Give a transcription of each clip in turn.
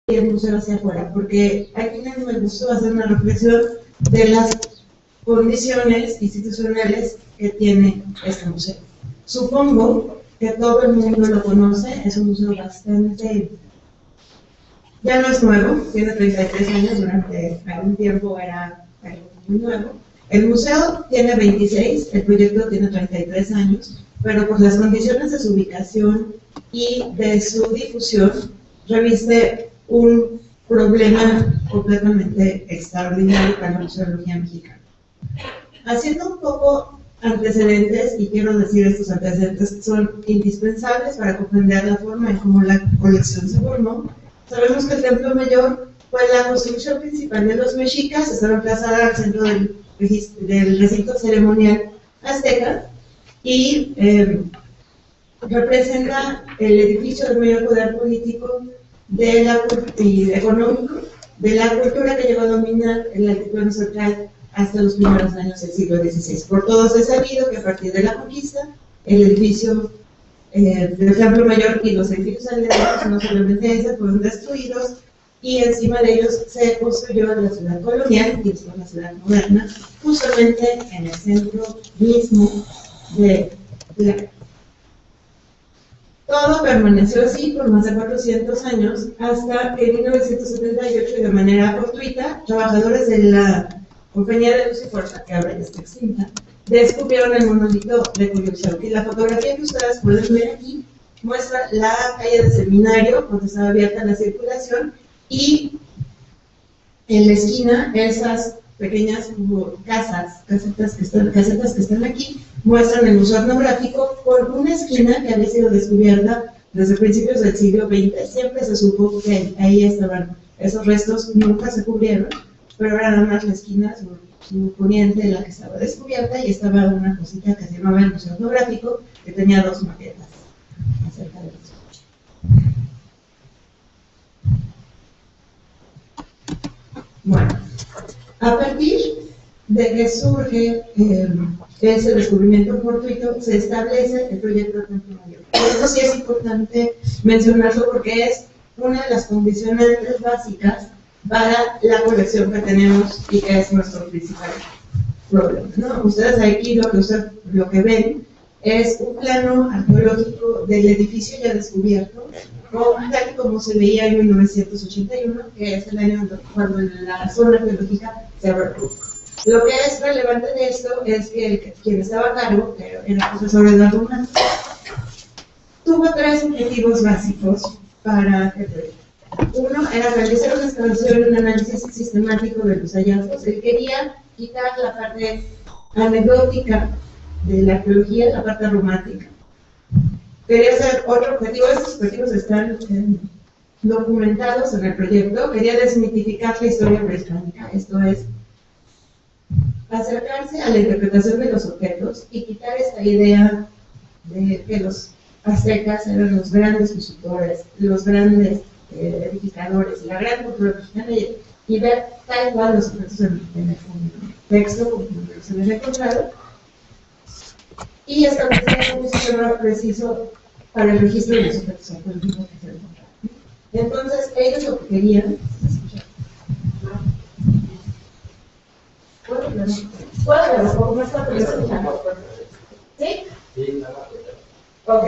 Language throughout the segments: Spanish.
y el museo hacia afuera, porque aquí me gustó hacer una reflexión de las condiciones institucionales que tiene este museo. Supongo que todo el mundo lo conoce, es un museo bastante, ya no es nuevo, tiene 33 años, durante algún tiempo era algo muy nuevo. El museo tiene 26, el proyecto tiene 33 años, pero por las condiciones de su ubicación y de su difusión, reviste un problema completamente extraordinario para la museología mexicana. Haciendo un poco antecedentes, y quiero decir estos antecedentes que son indispensables para comprender la forma en cómo la colección se formó. Sabemos que el Templo Mayor fue la construcción principal de los mexicas, estaba emplazada al centro del recinto ceremonial azteca y representa el edificio de mayor poder político y económico de la cultura que llegó a dominar el altiplano central hasta los primeros años del siglo XVI. Por todos es sabido que a partir de la conquista, el edificio del Templo Mayor y los edificios alrededores, no solamente ese, fueron destruidos y encima de ellos se construyó la ciudad colonial y después la ciudad moderna, justamente en el centro mismo de la. Todo permaneció así por más de 400 años, hasta que en 1978, de manera fortuita, trabajadores de la Compañía de Luz y Fuerza, que ahora ya está extinta, descubrieron el monolito de Coyolxauhqui. La fotografía que ustedes pueden ver aquí muestra la calle del Seminario, donde estaba abierta la circulación, y en la esquina, esas pequeñas casetas que están aquí, muestran el museo etnográfico por una esquina que había sido descubierta desde principios del siglo XX. Siempre se supo que ahí estaban esos restos, nunca se cubrieron, pero era nada más la esquina sur poniente la que estaba descubierta, y estaba una cosita que se llamaba el museo etnográfico, que tenía dos maquetas acerca de eso. Bueno, a partir de que surge ese descubrimiento fortuito, se establece el proyecto de Templo Mayor. Esto sí es importante mencionarlo porque es una de las condicionantes básicas para la colección que tenemos y que es nuestro principal problema, ¿no? Ustedes aquí lo que ven es un plano arqueológico del edificio ya descubierto, tal como se veía en 1981, que es el año cuando la zona arqueológica se abrió. Lo que es relevante de esto es que quien estaba a cargo, que era el profesor Eduardo Mann, tuvo tres objetivos básicos para el proyecto. Uno era realizar una excavación y un análisis sistemático de los hallazgos. Él quería quitar la parte anecdótica de la arqueología, la parte romántica. Quería hacer otro objetivo, estos objetivos están documentados en el proyecto. Quería desmitificar la historia prehispánica, esto es, acercarse a la interpretación de los objetos y quitar esta idea de que los aztecas eran los grandes constructores, los grandes edificadores, la gran cultura mexicana, y ver tal cual los objetos en el texto como se les ha encontrado, y establecer un sistema preciso para el registro de los objetos arqueológicos que se han encontrado. Entonces, ellos lo que querían, ¿sí? Sí, ok.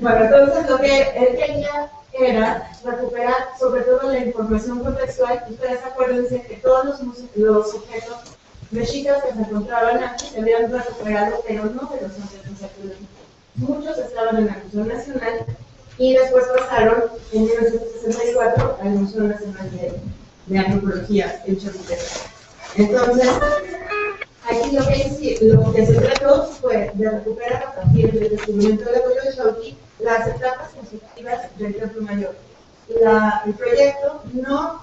Bueno, entonces lo que él quería era recuperar sobre todo la información contextual. Ustedes acuérdense que todos los objetos mexicas que se encontraban aquí se habían recuperado, pero no de los objetos arqueológicos. Muchos estaban en el Museo Nacional y después pasaron en 1964 al Museo Nacional de Antropología en Chapultepec. Entonces, aquí lo que se trató fue de recuperar a partir del descubrimiento de la Coyolxauhqui las etapas constructivas del Templo Mayor. El proyecto no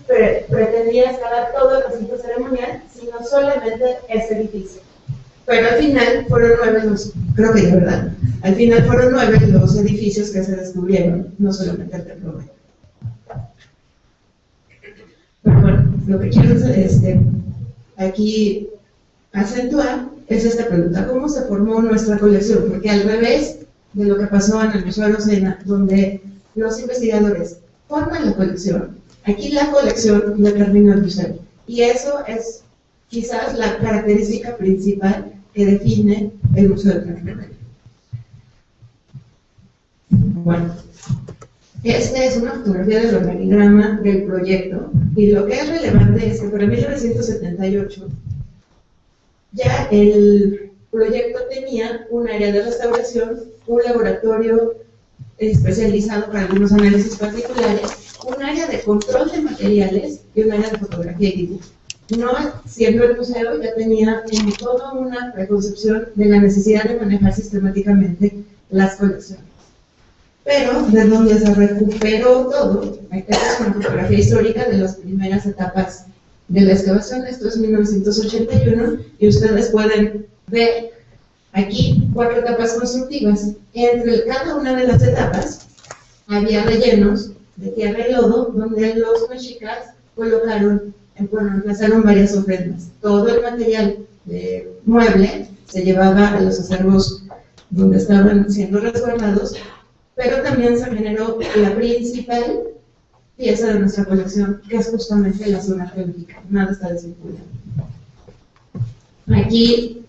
pretendía excavar todo el recinto ceremonial, sino solamente ese edificio. Pero al final fueron 9 los, creo que ya, ¿verdad? Al final fueron 9 los edificios que se descubrieron, no solamente el Templo Mayor. Pero bueno, lo que quiero aquí acentuar es esta pregunta: ¿cómo se formó nuestra colección? Porque al revés de lo que pasó en el Museo de Arocena, donde los investigadores forman la colección. Aquí la colección determina el museo. Y eso es quizás la característica principal que define el Museo de Transmedia. Bueno, esta es una fotografía del organigrama del proyecto, y lo que es relevante es que para 1978 ya el proyecto tenía un área de restauración, un laboratorio especializado para algunos análisis particulares, un área de control de materiales y un área de fotografía y dibujo. No siendo el museo, ya tenía en toda una preconcepción de la necesidad de manejar sistemáticamente las colecciones. Pero de donde se recuperó todo, esta es una fotografía histórica de las primeras etapas de la excavación. Esto es 1981 y ustedes pueden ver aquí 4 etapas constructivas. Entre cada una de las etapas había rellenos de tierra y lodo donde los mexicas colocaron, emplazaron varias ofrendas. Todo el material de mueble se llevaba a los acervos donde estaban siendo resguardados, pero también se generó la principal pieza de nuestra colección, que es justamente la zona arqueológica. Nada está desvinculado. Aquí,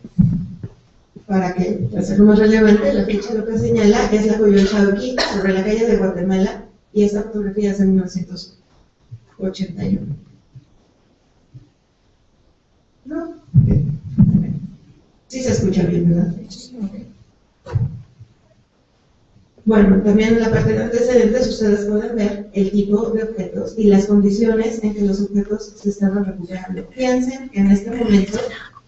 para que hacerlo más relevante, la ficha lo que señala es la Coyolxauhqui sobre la calle de Guatemala, y esta fotografía es de 1981. ¿No? Sí se escucha bien, ¿verdad? Okay. Bueno, también en la parte de antecedentes ustedes pueden ver el tipo de objetos y las condiciones en que los objetos se estaban recuperando. Piensen que en este momento,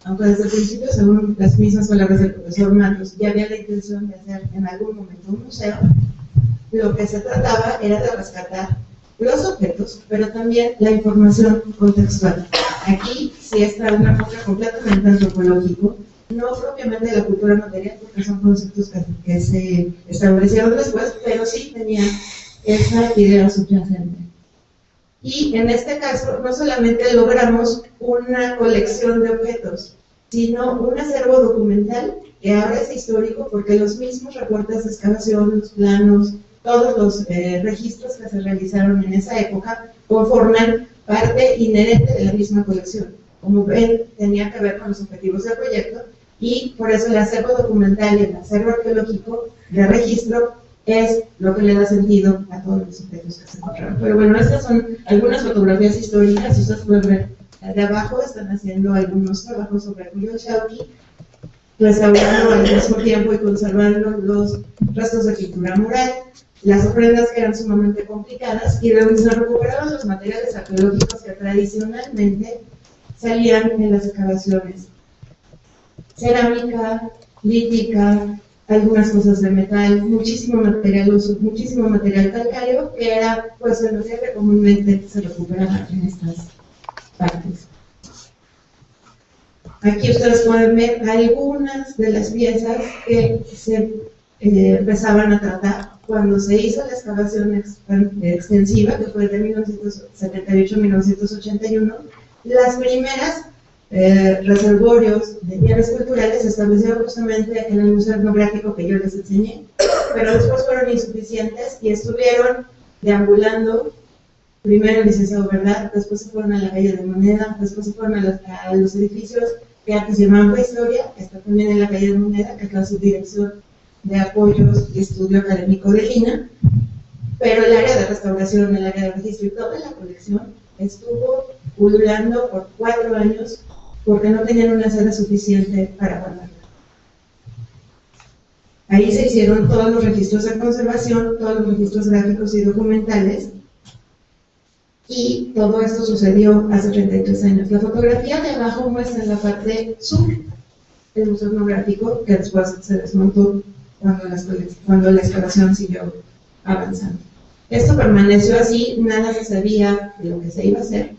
aunque desde el principio, según las mismas palabras del profesor Matos, ya había la intención de hacer en algún momento un museo, lo que se trataba era de rescatar los objetos, pero también la información contextual. Aquí sí está un enfoque completamente antropológico, no propiamente de la cultura material, porque son conceptos que se establecieron después, pero sí tenían esa idea subyacente. Y en este caso, no solamente logramos una colección de objetos, sino un acervo documental que ahora es histórico, porque los mismos reportes de excavación, los planos, todos los registros que se realizaron en esa época conforman parte inherente de la misma colección. Como ven, tenía que ver con los objetivos del proyecto, y por eso el acervo documental y el acervo arqueológico de registro es lo que le da sentido a todos los objetos que se encontraron. Pero bueno, estas son algunas fotografías históricas. Ustedes pueden ver de abajo, están haciendo algunos trabajos sobre el Coyolxauhqui, restaurando al mismo tiempo y conservando los restos de pintura mural, las ofrendas que eran sumamente complicadas, y de donde se recuperaban los materiales arqueológicos que tradicionalmente salían en las excavaciones. Cerámica, lítica, algunas cosas de metal, muchísimo material calcáreo, que era pues el material que comúnmente se recuperaba en estas partes. Aquí ustedes pueden ver algunas de las piezas que se empezaban a tratar cuando se hizo la excavación extensiva, que fue de 1978 a 1981. Las primeras reservorios de bienes culturales se establecieron justamente en el Museo Etnográfico que yo les enseñé, pero después fueron insuficientes y estuvieron deambulando, primero el licenciado Verdad, después se fueron a la calle de Moneda, después se fueron a los edificios que antes se llamaban Prehistoria, que está también en la calle de Moneda, que es la subdirección de apoyos y estudio académico de Lina, pero el área de restauración, el área de registro y toda la colección estuvo pululando por 4 años porque no tenían una sede suficiente para guardarla. Ahí se hicieron todos los registros de conservación, todos los registros gráficos y documentales, y todo esto sucedió hace 33 años. La fotografía de abajo muestra en la parte sur el Museo Etnográfico, que después se desmontó cuando la excavación siguió avanzando. Esto permaneció así, nada se sabía de lo que se iba a hacer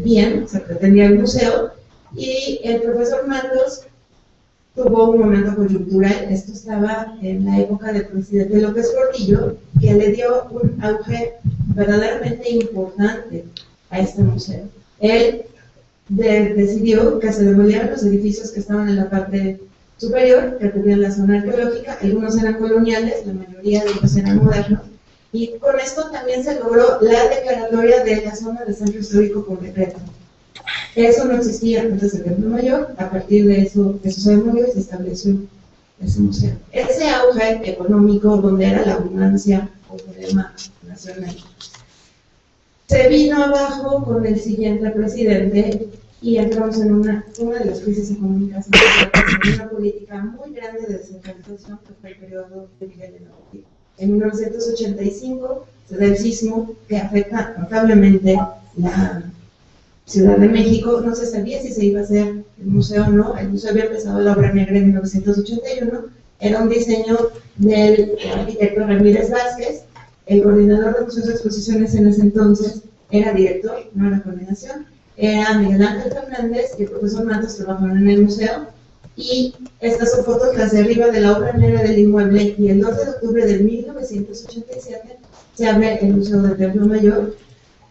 bien, se pretendía el museo, y el profesor Matos tuvo un momento coyuntural. Esto estaba en la época del presidente López Portillo, que le dio un auge verdaderamente importante a este museo. Él decidió que se demolieran los edificios que estaban en la parte superior, que cubrían la zona arqueológica. Algunos eran coloniales, la mayoría de ellos eran modernos, Y con esto también se logró la declaratoria de la zona de centro histórico por decreto. Eso no existía antes del Templo Mayor. A partir de eso se demolió y se estableció ese museo. Ese auge económico, donde era la abundancia o problema nacional, se vino abajo con el siguiente presidente y entramos en una de las crisis económicas más fuertes, en una política muy grande de descentralización que fue el periodo de Miguel de la Madrid. En 1985 se da el sismo que afecta notablemente la Ciudad de México. No se sabía si se iba a hacer el museo o no. El museo había empezado la obra negra en 1981. Era un diseño del arquitecto Ramírez Vázquez. El coordinador de museos y exposiciones en ese entonces era director, no era coordinación. Era Miguel Ángel Fernández y el profesor Matos trabajaron en el museo. Y estas son fotos las de arriba de la obra negra del inmueble. Y el 12 de octubre de 1987 se abre el Museo del Templo Mayor,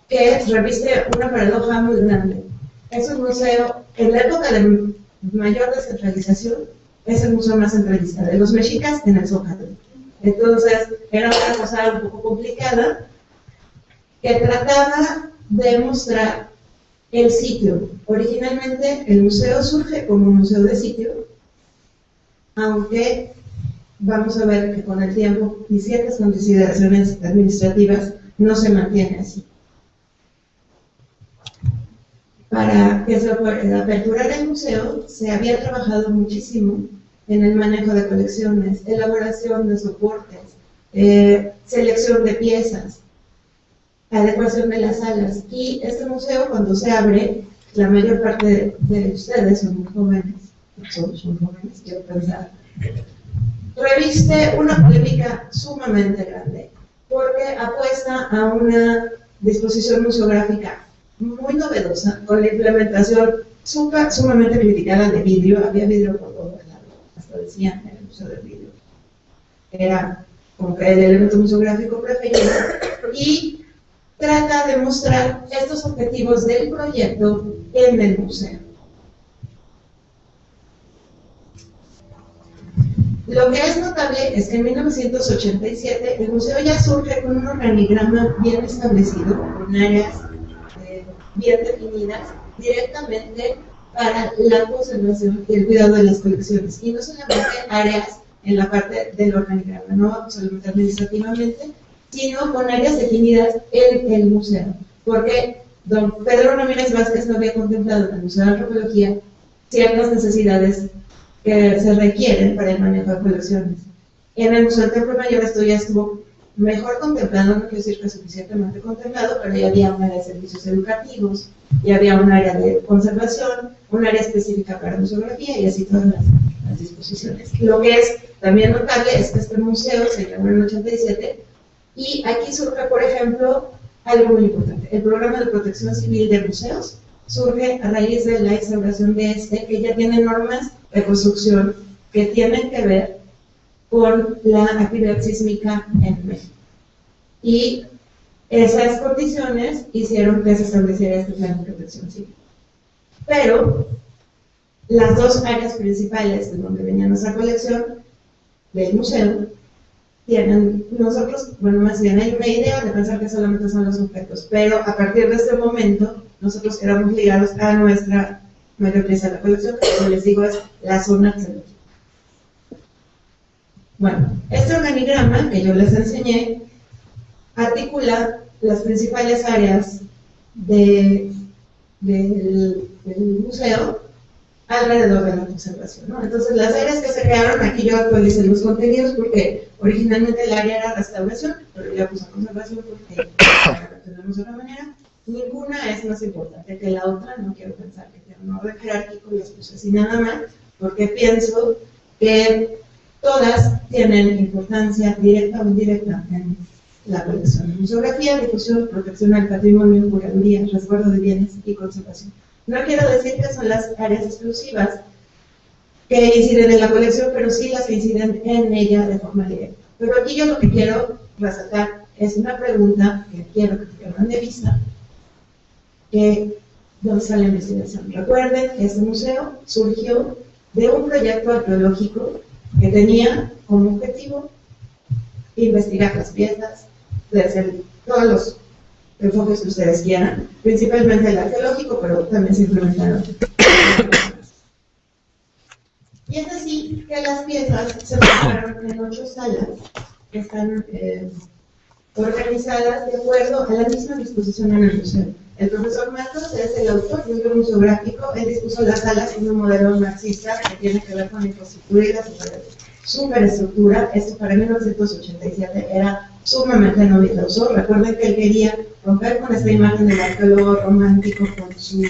que reviste una paradoja muy grande. Es un museo, en la época de mayor descentralización, es el museo más centralista de los mexicas en el Zócalo. Entonces, era una cosa un poco complicada, que trataba de mostrar el sitio. Originalmente, el museo surge como un museo de sitio, aunque vamos a ver que con el tiempo y ciertas consideraciones administrativas no se mantiene así. Para que se aperturara el museo, se había trabajado muchísimo en el manejo de colecciones, elaboración de soportes, selección de piezas, adecuación de las salas. Y este museo, cuando se abre, la mayor parte de ustedes son muy jóvenes, somos muy jóvenes, quiero pensar, reviste una polémica sumamente grande, porque apuesta a una disposición museográfica muy novedosa, con la implementación sumamente criticada de vidrio. Había vidrio por todo el lado, hasta decían en el Museo del Vidrio. Era como que el elemento museográfico preferido, y trata de mostrar estos objetivos del proyecto en el museo. Lo que es notable es que en 1987 el museo ya surge con un organigrama bien establecido, con áreas bien definidas directamente para la conservación y el cuidado de las colecciones, y no solamente áreas en la parte del organigrama, no solamente administrativamente, sino con áreas definidas en el museo, porque don Pedro Ramírez Vázquez no había contemplado en el Museo de Antropología ciertas necesidades que se requieren para el manejo de colecciones. En el Museo del Templo Mayor esto ya estuvo mejor contemplado, no quiero decir que suficientemente contemplado, pero ya había un área de servicios educativos, ya había un área de conservación, un área específica para museografía y así todas las disposiciones. Lo que es también notable es que este museo se llamó en el 87 y aquí surge, por ejemplo, algo muy importante. El programa de protección civil de museos surge a raíz de la instauración de que ya tiene normas de construcción que tienen que ver con la actividad sísmica en México. Y esas condiciones hicieron que se estableciera este plan de protección civil. Pero las dos áreas principales de donde venía nuestra colección del museo tienen, nosotros, bueno, más bien hay una idea de pensar que solamente son los objetos, pero a partir de este momento nosotros quedamos ligados a nuestra mayor pieza de la colección, que como les digo es la zona arqueológica. Bueno, este organigrama que yo les enseñé articula las principales áreas del museo alrededor de la conservación, ¿no? Entonces, las áreas que se crearon, aquí yo actualicé los contenidos porque originalmente el área era restauración, pero ya puse conservación porque la tenemos de otra manera. Ninguna es más importante que la otra, no quiero pensar que tenga un orden jerárquico, las puse así nada más, porque pienso que todas tienen importancia directa o indirecta en la colección. Museografía, difusión, protección al patrimonio, curaduría, resguardo de bienes y conservación. No quiero decir que son las áreas exclusivas que inciden en la colección, pero sí las que inciden en ella de forma directa. Pero aquí yo lo que quiero resaltar es una pregunta que quiero que pierdan de vista, ¿dónde está la investigación? Recuerden que este museo surgió de un proyecto arqueológico que tenía como objetivo investigar las piezas, desde todos los enfoques que ustedes quieran, principalmente el arqueológico, pero también se implementaron. Y es así que las piezas se montaron en 8 salas que están organizadas de acuerdo a la misma disposición en el museo. El profesor Matos es el autor de un libro museográfico. Él dispuso las salas en un modelo marxista que tiene que ver con la infraestructura y la superestructura. Esto para 1987 era sumamente novedoso. Recuerden que él quería romper con esta imagen del arqueólogo romántico con su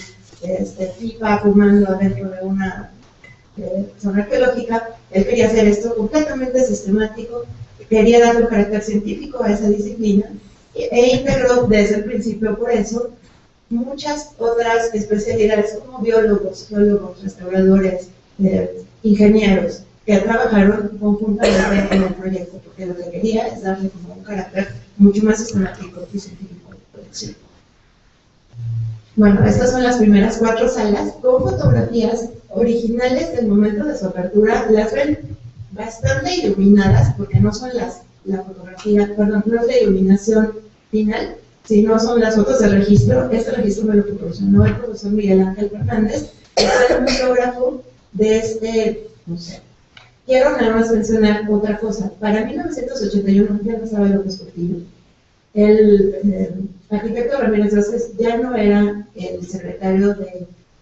pipa fumando adentro de una zona arqueológica. Él quería hacer esto completamente sistemático, quería darle un carácter científico a esa disciplina e integró desde el principio, por eso, muchas otras especialidades como biólogos, geólogos, restauradores, ingenieros, que trabajaron conjuntamente en el proyecto, porque lo que quería es darle como un carácter mucho más sistemático y científico de producción. Bueno, estas son las primeras 4 salas con fotografías originales del momento de su apertura. Las ven bastante iluminadas porque no son la fotografía, perdón, no es la iluminación final, sino son las fotos de registro. Este registro me lo proporcionó el profesor Miguel Ángel Fernández, que fue el museógrafo de este museo. Quiero nada más mencionar otra cosa. Para 1981 ya no estaba López Portillo. El arquitecto Ramírez Vázquez ya no era el secretario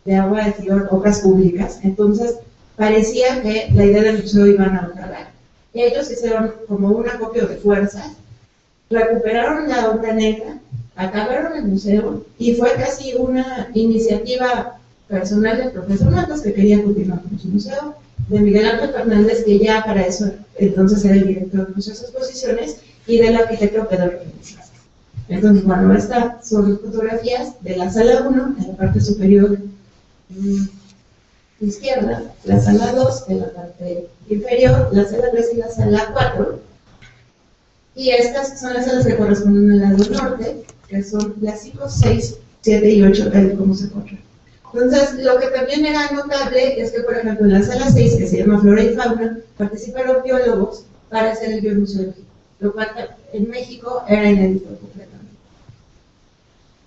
de Agua de Fior, Obras Públicas, entonces parecía que la idea del museo iba a naufragar. Ellos hicieron como un acopio de fuerzas, recuperaron la obra negra, acabaron el museo y fue casi una iniciativa personal del profesor Matos, que quería continuar con su museo, de Miguel Ángel Fernández, que ya para eso entonces era el director de museos y exposiciones, y del arquitecto Pedro Ramírez Vázquez. Entonces, bueno, estas son fotografías de la sala 1, en la parte superior izquierda, la sala 2 en la parte inferior, la sala 3 y la sala 4. Y estas son las salas que corresponden al lado norte, que son las 5, 6, 7 y 8, tal y como se encuentran. Entonces, lo que también era notable es que, por ejemplo, en la sala 6, que se llama Flora y Fauna, participaron biólogos para hacer el biomuseológico, lo cual en México era inédito completamente.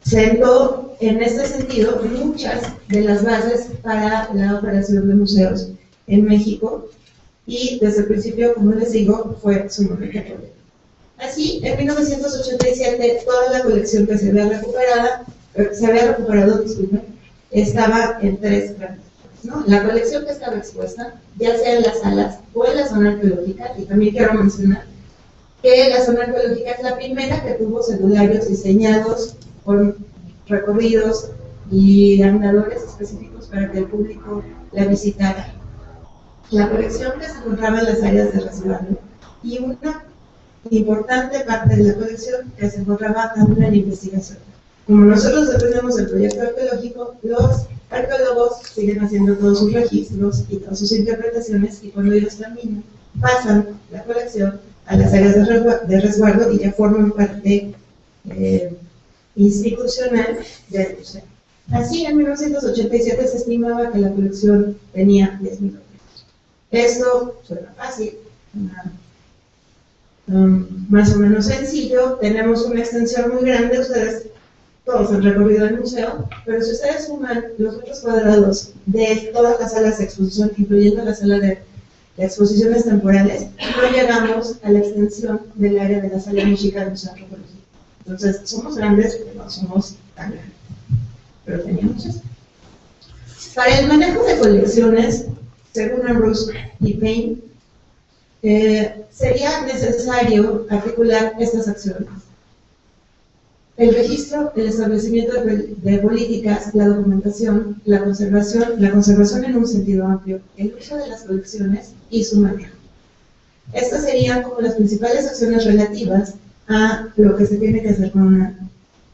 Sentó, en este sentido, muchas de las bases para la operación de museos en México y desde el principio, como les digo, fue sumamente polémico. Así, en 1987, toda la colección que se había recuperado, disculpen, estaba en 3 grandes, ¿no? La colección que estaba expuesta, ya sea en las salas o en la zona arqueológica, y también quiero mencionar que la zona arqueológica es la primera que tuvo celulares diseñados con recorridos y andadores específicos para que el público la visitara. La colección que se encontraba en las áreas de resguardo y una importante parte de la colección que se encontraba también en investigación. Como nosotros dependemos del proyecto arqueológico, los arqueólogos siguen haciendo todos sus registros y todas sus interpretaciones, y cuando ellos terminan, pasan la colección a las áreas de resguardo y ya forman parte institucional del museo. Así, en 1987 se estimaba que la colección tenía 10.000 objetos. Esto suena fácil, más o menos sencillo. Tenemos una extensión muy grande, ustedes todos han recorrido el museo, pero si ustedes suman los metros cuadrados de todas las salas de exposición, incluyendo la sala de exposiciones temporales, no llegamos a la extensión del área de la sala Mexica del Museo Antropológico. Entonces, somos grandes, pero no somos tan grandes. Pero teníamos eso. Para el manejo de colecciones, según Ambrose y Payne, sería necesario articular estas acciones: el registro, el establecimiento de políticas, la documentación, la conservación en un sentido amplio, el uso de las colecciones y su manejo. Estas serían como las principales acciones relativas a lo que se tiene que hacer con una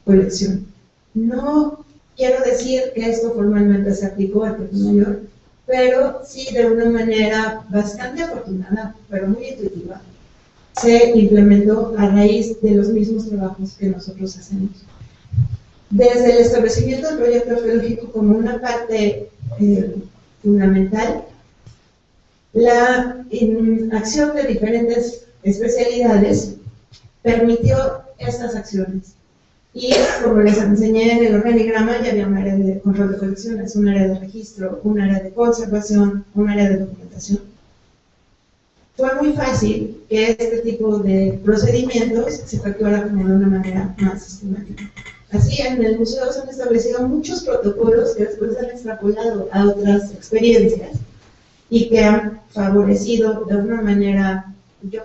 colección. No quiero decir que esto formalmente se aplicó al Puerto Mayor, pero sí de una manera bastante afortunada, pero muy intuitiva, se implementó a raíz de los mismos trabajos que nosotros hacemos. Desde el establecimiento del proyecto arqueológico como una parte fundamental, la acción de diferentes especialidades permitió estas acciones. Y como les enseñé en el organigrama, ya había un área de control de colecciones, un área de registro, un área de conservación, un área de documentación. Fue muy fácil que este tipo de procedimientos se efectuara como de una manera más sistemática. Así, en el museo se han establecido muchos protocolos que después se han extrapolado a otras experiencias y que han favorecido de una manera, yo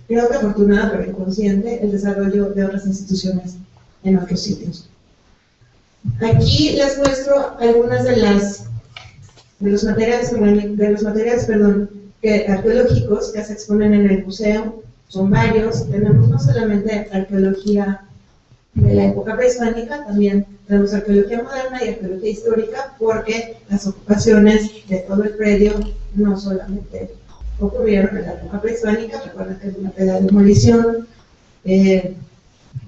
creo que afortunada pero inconsciente, el desarrollo de otras instituciones en otros sitios. Aquí les muestro algunas de los materiales arqueológicos que se exponen en el museo. Son varios. Tenemos no solamente arqueología de la época prehispánica, también tenemos arqueología moderna y arqueología histórica, porque las ocupaciones de todo el predio no solamente ocurrieron en la época prehispánica. Recuerden que es una de demolición,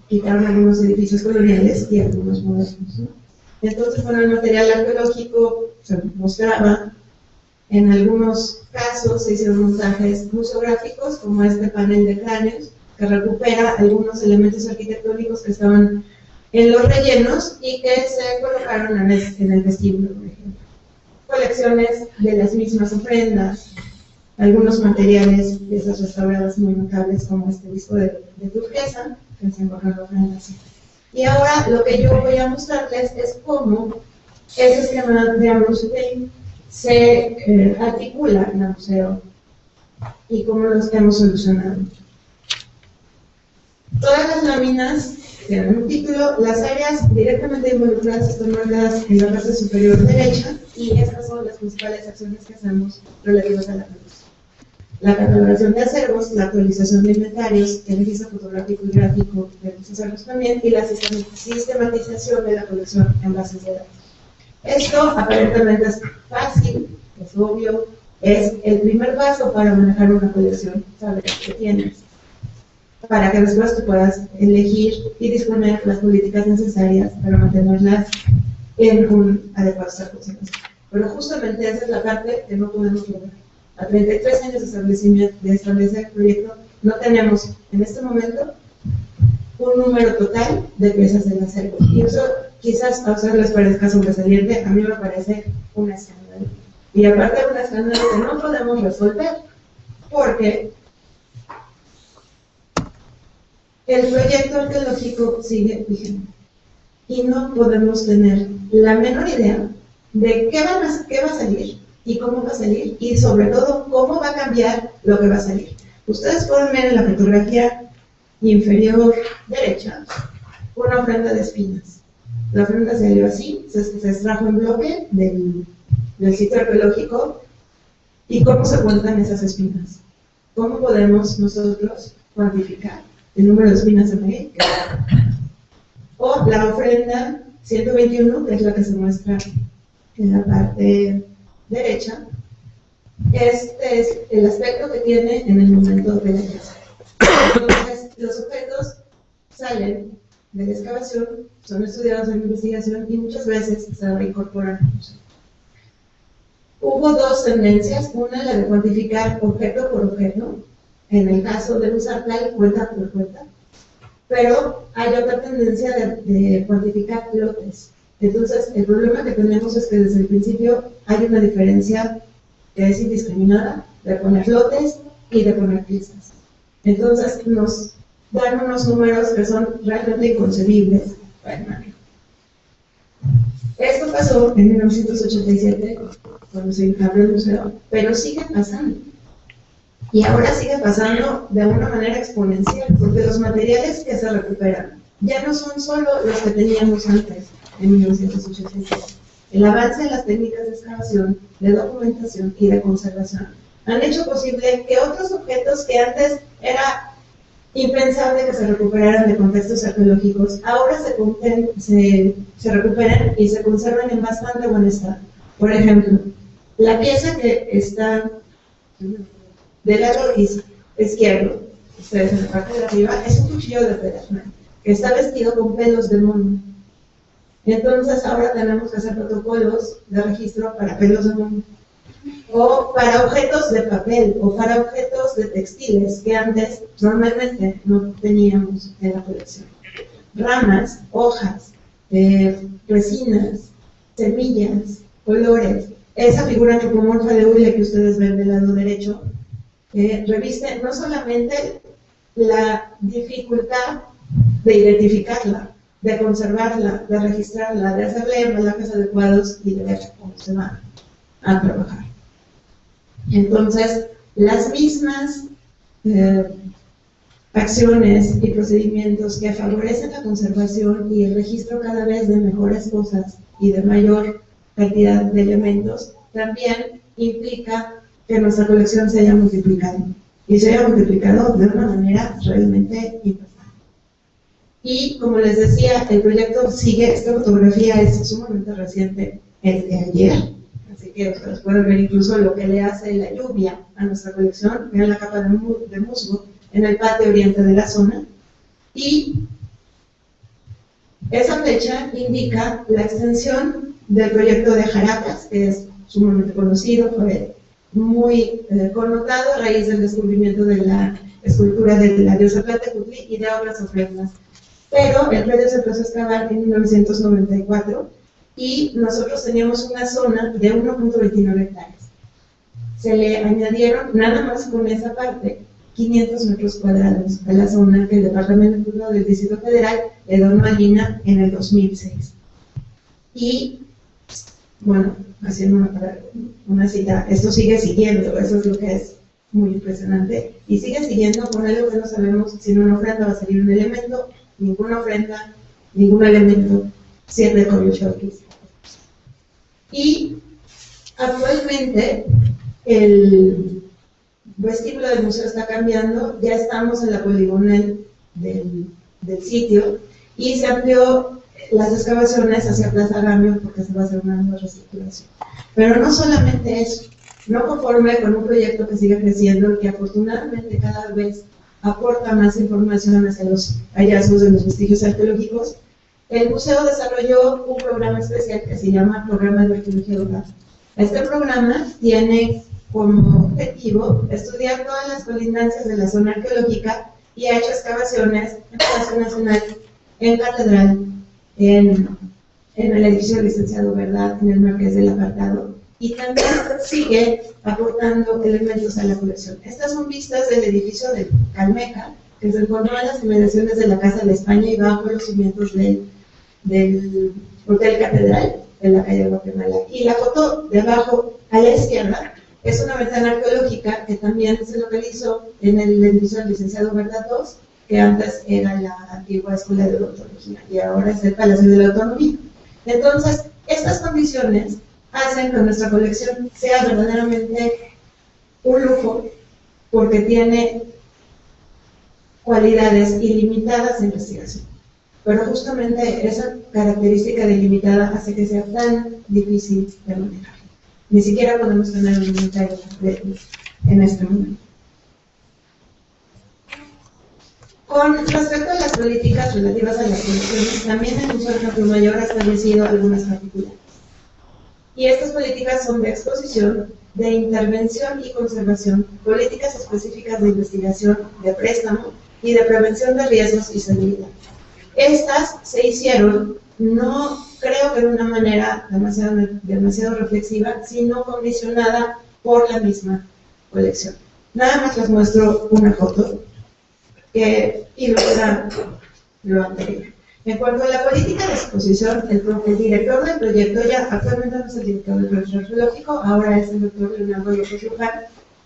quitaron algunos edificios coloniales y algunos modernos, ¿no? Entonces, bueno, el material arqueológico se mostraba. En algunos casos se hicieron montajes museográficos, como este panel de cráneos, que recupera algunos elementos arquitectónicos que estaban en los rellenos y que se colocaron en el vestíbulo, por ejemplo. Colecciones de las mismas ofrendas, algunos materiales, piezas restauradas muy notables, como este disco de turquesa, que se encuentra en la ofrenda. Y ahora lo que yo voy a mostrarles es cómo ese esquema de Ambrose se articula en el museo y cómo los hemos solucionado. Todas las láminas tienen un título. Las áreas directamente involucradas están marcadas en la parte superior derecha, y estas son las principales acciones que hacemos relativas a la colección: la catalogación de acervos, la actualización de inventarios, el registro fotográfico y gráfico de los acervos también, y la sistematización de la colección en bases de datos. Esto aparentemente es fácil, es obvio, es el primer paso para manejar una colección, saber qué tienes, para que después tú puedas elegir y disponer las políticas necesarias para mantenerlas en un adecuado estado de conservación. Pero justamente esa es la parte que no podemos lograr. A 33 años de establecer el proyecto, no tenemos en este momento un número total de piezas del acervo. Y eso quizás a ustedes les parezca sobresaliente, a mí me parece un escándalo. Y aparte de un escándalo que no podemos resolver, porque el proyecto arqueológico sigue vigente. Y no podemos tener la menor idea de qué va a salir y cómo va a salir, y sobre todo cómo va a cambiar lo que va a salir. Ustedes pueden ver en la fotografía inferior derecha una ofrenda de espinas. La ofrenda salió así, se extrajo en bloque del sitio arqueológico. ¿Y cómo se cuentan esas espinas? ¿Cómo podemos nosotros cuantificar el número de espinas en ahí? O la ofrenda 121, que es la que se muestra en la parte derecha. Este es el aspecto que tiene en el momento de la pieza. Entonces, los objetos salen de la excavación, son estudiados en investigación y muchas veces se reincorporan al museo. Hubo dos tendencias: una, la de cuantificar objeto por objeto, en el caso de usar tal cuenta por cuenta, pero hay otra tendencia de cuantificar lotes. Entonces, el problema que tenemos es que desde el principio hay una diferencia que es indiscriminada de poner lotes y de poner piezas. Entonces, nos dan unos números que son realmente inconcebibles para el manejo. Esto pasó en 1987, cuando se abrió el museo, pero sigue pasando. Y ahora sigue pasando de una manera exponencial, porque los materiales que se recuperan ya no son solo los que teníamos antes, en 1987. El avance en las técnicas de excavación, de documentación y de conservación han hecho posible que otros objetos que antes era impensable que se recuperaran de contextos arqueológicos, ahora se recuperen y se conservan en bastante buen estado. Por ejemplo, la pieza que está del lado izquierdo, ustedes en la parte de arriba, es un cuchillo de pedernal que está vestido con pelos de mono. Entonces ahora tenemos que hacer protocolos de registro para pelos de mono. o para objetos de papel, o para objetos de textiles que antes normalmente no teníamos en la colección. Ramas, hojas, resinas, semillas, colores. Esa figura antropomorfa de hule que ustedes ven del lado derecho reviste no solamente la dificultad de identificarla, de conservarla, de registrarla, de hacerle embalajes adecuados y de ver cómo se va a trabajar. Entonces, las mismas acciones y procedimientos que favorecen la conservación y el registro cada vez de mejores cosas y de mayor cantidad de elementos, también implica que nuestra colección se haya multiplicado, y se haya multiplicado de una manera realmente importante. Y como les decía, el proyecto sigue, esta fotografía es sumamente reciente, es de ayer, así que ustedes pueden ver incluso lo que le hace la lluvia a nuestra colección. Vean la capa de musgo en el patio oriente de la zona, y esa fecha indica la extensión del proyecto de Jaracas, que es sumamente conocido, fue muy connotado a raíz del descubrimiento de la escultura de la diosa Tlahtecutli y de obras ofrendas. Pero el predio se empezó a excavar en 1994 y nosotros teníamos una zona de 1.29 hectáreas. Se le añadieron, nada más con esa parte, 500 metros cuadrados a la zona que el Departamento del Distrito Federal le donó a Lina en el 2006. Y, bueno, haciendo una cita, esto sigue siguiendo, eso es lo que es muy impresionante, y sigue siguiendo con algo que no sabemos si en una ofrenda va a salir un elemento, ninguna ofrenda, ningún elemento, 7 Coyolxauhquis. Y actualmente el vestíbulo del museo está cambiando, ya estamos en la poligonal del sitio y se amplió las excavaciones hacia Plaza Gamio porque se va a hacer una nueva reestructuración. Pero no solamente eso, no conforme con un proyecto que sigue creciendo y que afortunadamente cada vez aporta más información hacia los hallazgos de los vestigios arqueológicos, el museo desarrolló un programa especial que se llama Programa de Arqueología Local. Este programa tiene como objetivo estudiar todas las colindancias de la zona arqueológica y ha hecho excavaciones en Palacio Nacional, en Catedral, en el edificio del Licenciado Verdad, en el Marqués del Apartado, y también sigue aportando elementos a la colección. Estas son vistas del edificio de Calmeca, que se encontró en las inmediaciones de la Casa de España y bajo los cimientos del Hotel Catedral, en la calle de Guatemala. Y la foto de abajo, a la izquierda, es una ventana arqueológica que también se localizó en el edificio del Licenciado Verdad 2, que antes era la antigua Escuela de Odontología y ahora es el Palacio de la Autonomía. Entonces, estas condiciones hacen que nuestra colección sea verdaderamente un lujo, porque tiene cualidades ilimitadas de investigación. Pero justamente esa característica de ilimitada hace que sea tan difícil de manejar. Ni siquiera podemos tener un inventario en este momento. Con respecto a las políticas relativas a las colecciones, también el Museo del Templo Mayor ha establecido algunas particularidades. Y estas políticas son de exposición, de intervención y conservación, políticas específicas de investigación, de préstamo y de prevención de riesgos y seguridad. Estas se hicieron, no creo que de una manera demasiado reflexiva, sino condicionada por la misma colección. Nada más les muestro una foto que ilustra lo anterior. En cuanto a la política de exposición, el director del proyecto, ya actualmente no es el director del proyecto arqueológico, ahora es el doctor Leonardo López Luján,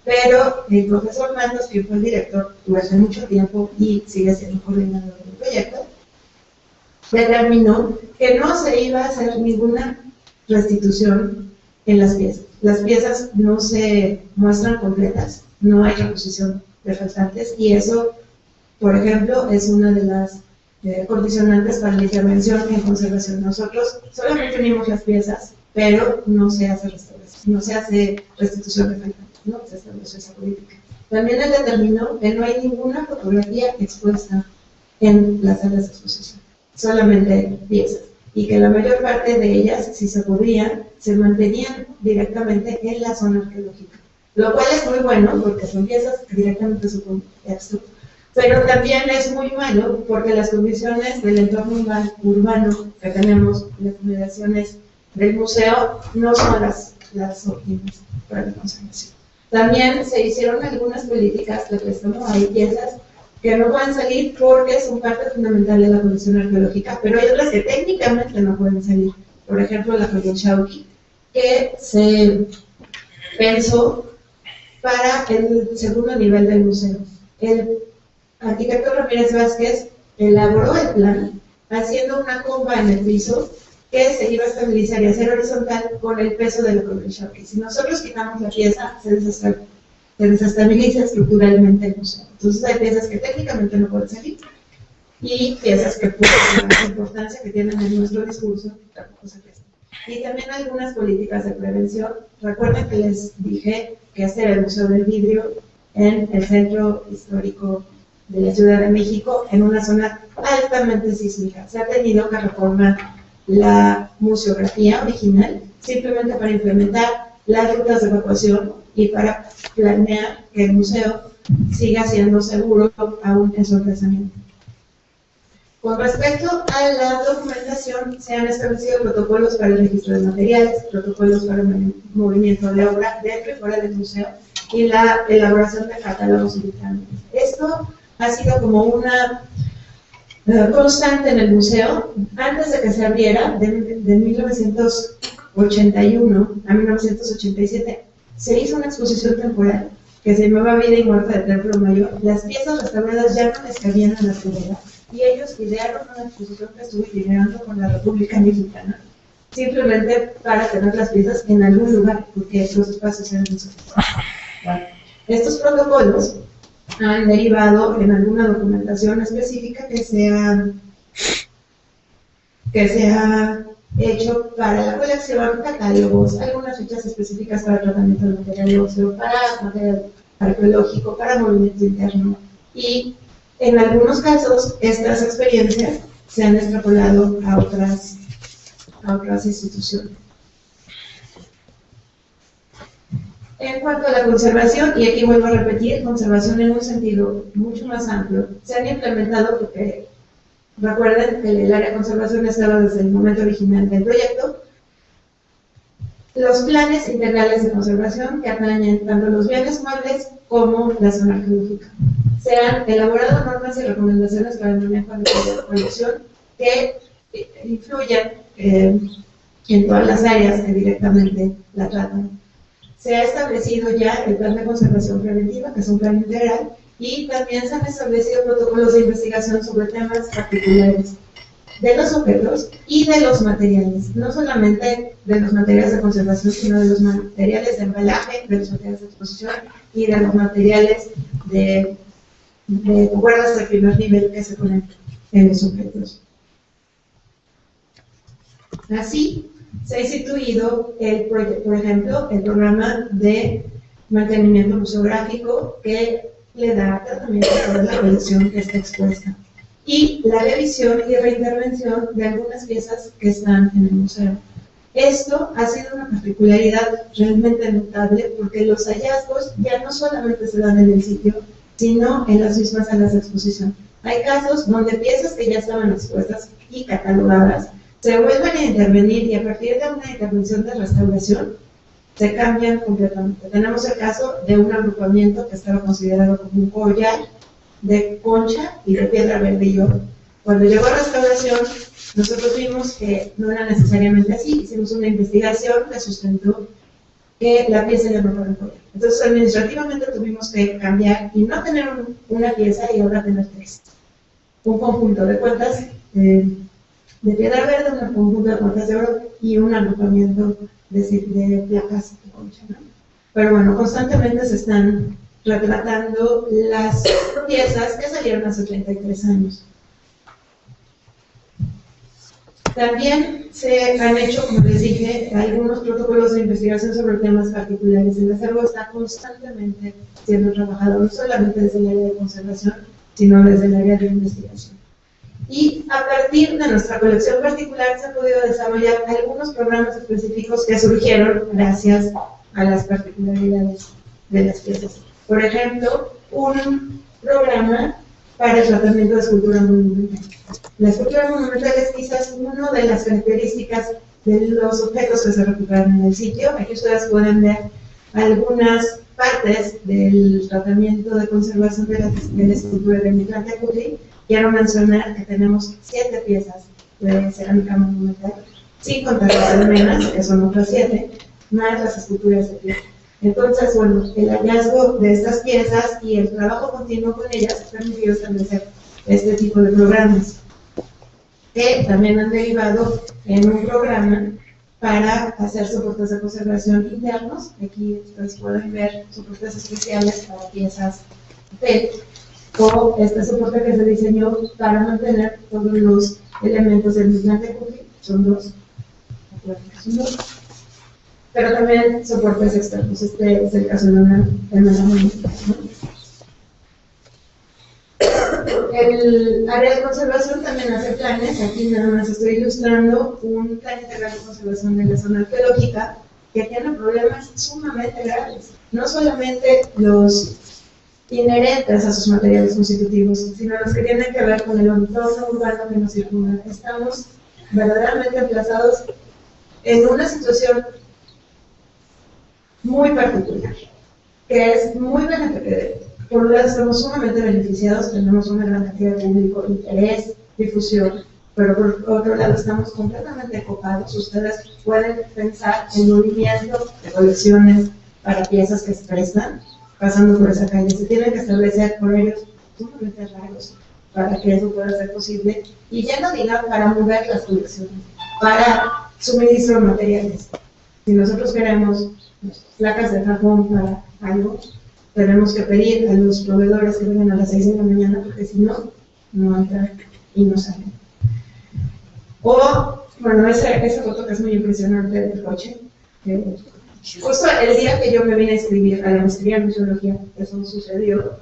pero el profesor Matos, que fue el director durante mucho tiempo y sigue siendo coordinador del proyecto, determinó que no se iba a hacer ninguna restitución en las piezas. Las piezas no se muestran completas, no hay reposición de faltantes, y eso, por ejemplo, es una de las condicionantes para la intervención en conservación. Nosotros solamente unimos las piezas, pero no se hace restauración, no se hace restitución de faltantes, no se estableció esa política. También él determinó que no hay ninguna fotografía expuesta en las salas de exposición, solamente piezas. y que la mayor parte de ellas, si se podía, se mantenían directamente en la zona arqueológica. Lo cual es muy bueno porque son piezas que directamente su contexto, pero también es muy malo porque las condiciones del entorno urbano que tenemos, las inmediaciones del museo, no son las óptimas para la conservación. También se hicieron algunas políticas de préstamo. Hay piezas que no pueden salir porque son parte fundamental de la colección arqueológica, pero hay otras que técnicamente no pueden salir. Por ejemplo, la Coyolxauhqui, que se pensó para el segundo nivel del museo. El arquitecto Ramírez Vázquez elaboró el plan haciendo una comba en el piso que se iba a estabilizar y hacer horizontal con el peso de la Coyolxauhqui. Si nosotros quitamos la pieza, se desestabiliza estructuralmente el museo. Entonces hay piezas que técnicamente no pueden salir y piezas que por la importancia que tienen en nuestro discurso tampoco se prestan. Y también algunas políticas de prevención. Recuerden que les dije que hacer el Museo del Vidrio en el centro histórico de la Ciudad de México, en una zona altamente sísmica. Se ha tenido que reformar la museografía original simplemente para implementar las rutas de evacuación y para planear que el museo siga siendo seguro aún en su emplazamiento. Con respecto a la documentación, se han establecido protocolos para el registro de materiales, protocolos para el movimiento de obra dentro y fuera del museo y la elaboración de catálogos y dictámenes. Esto ha sido como una constante en el museo. Antes de que se abriera, de 1981 a 1987, se hizo una exposición temporal que se llamaba Vida y Muerte del Templo Mayor. Las piezas restauradas ya no les cabían en la actualidad y ellos idearon una exposición que estuve liderando con la República Mexicana, simplemente para tener las piezas en algún lugar, porque los espacios eran insuficientes. Estos protocolos han derivado en alguna documentación específica que se ha hecho para la colección, catálogos, algunas fichas específicas para tratamiento del material de óseo, para material arqueológico, para movimiento interno, y en algunos casos estas experiencias se han extrapolado a otras instituciones. En cuanto a la conservación, y aquí vuelvo a repetir, conservación en un sentido mucho más amplio, se han implementado, porque recuerden que el área de conservación estaba desde el momento original del proyecto, los planes integrales de conservación que atañen tanto los bienes muebles como la zona arqueológica. Se han elaborado normas y recomendaciones para el manejo de la colección que influyen en todas las áreas que directamente la tratan. Se ha establecido ya el plan de conservación preventiva, que es un plan integral, y también se han establecido protocolos de investigación sobre temas particulares de los objetos y de los materiales, no solamente de los materiales de conservación, sino de los materiales de embalaje, de los materiales de exposición y de los materiales de cuerdas de primer nivel que se ponen en los objetos. Así, se ha instituido, por ejemplo, el programa de mantenimiento museográfico que le da tratamiento a toda la colección que está expuesta, y la revisión y reintervención de algunas piezas que están en el museo. Esto ha sido una particularidad realmente notable porque los hallazgos ya no solamente se dan en el sitio, sino en las mismas salas de exposición. Hay casos donde piezas que ya estaban expuestas y catalogadas se vuelven a intervenir y a partir de una intervención de restauración se cambian completamente. Tenemos el caso de un agrupamiento que estaba considerado como un collar de concha y de piedra verde y oro. Cuando llegó a restauración, nosotros vimos que no era necesariamente así. Hicimos una investigación que sustentó que la pieza ya no era un collar. Entonces, administrativamente tuvimos que cambiar y no tener una pieza y ahora tener tres. Un conjunto de cuentas de piedra verde, un conjunto de cuentas de oro y un agrupamiento de placas de concha, ¿no? Pero bueno, constantemente se están retratando las piezas que salieron hace 33 años. También se han hecho, como les dije, algunos protocolos de investigación sobre temas particulares. El acervo está constantemente siendo trabajado, no solamente desde el área de conservación, sino desde el área de investigación. Y a partir de nuestra colección particular se han podido desarrollar algunos programas específicos que surgieron gracias a las particularidades de las piezas. Por ejemplo, un programa para el tratamiento de escultura monumental. La escultura monumental es quizás una de las características de los objetos que se recuperan en el sitio. Aquí ustedes pueden ver algunas partes del tratamiento de conservación de la escultura de Mictlán Tecutli. Quiero mencionar que tenemos 7 piezas de cerámica monumental, sin contar las almenas, que son otras 7, más las esculturas de piedra. Entonces, bueno, el hallazgo de estas piezas y el trabajo continuo con ellas ha permitido establecer este tipo de programas, que también han derivado en un programa para hacer soportes de conservación internos. Aquí ustedes pueden ver soportes especiales para piezas PET, o este soporte que se diseñó para mantener todos los elementos del Mictlán Tecutli, son dos, pero también soportes externos. Este es el caso de una hermana monumental, ¿no? El área de conservación también hace planes. Aquí nada más estoy ilustrando un plan integral de conservación de la zona arqueológica que tiene problemas sumamente graves. No solamente los inherentes a sus materiales constitutivos, sino los que tienen que ver con el entorno urbano que nos circunda. Estamos verdaderamente emplazados en una situación muy particular, que es muy beneficiosa. Por un lado estamos sumamente beneficiados, tenemos una gran cantidad de público, interés, difusión, pero por otro lado estamos completamente copados. Ustedes pueden pensar en movimiento de colecciones para piezas que se prestan, pasando por esa calle. Se tienen que establecer horarios sumamente raros para que eso pueda ser posible, y ya no digan para mover las colecciones, para suministro de materiales. Si nosotros queremos placas de cajón para algo, tenemos que pedir a los proveedores que vengan a las 6 de la mañana, porque si no, no entran y no salen. O, bueno, esa foto que es muy impresionante del coche. Justo el día que yo me vine a inscribir a la maestría en museología, eso sucedió,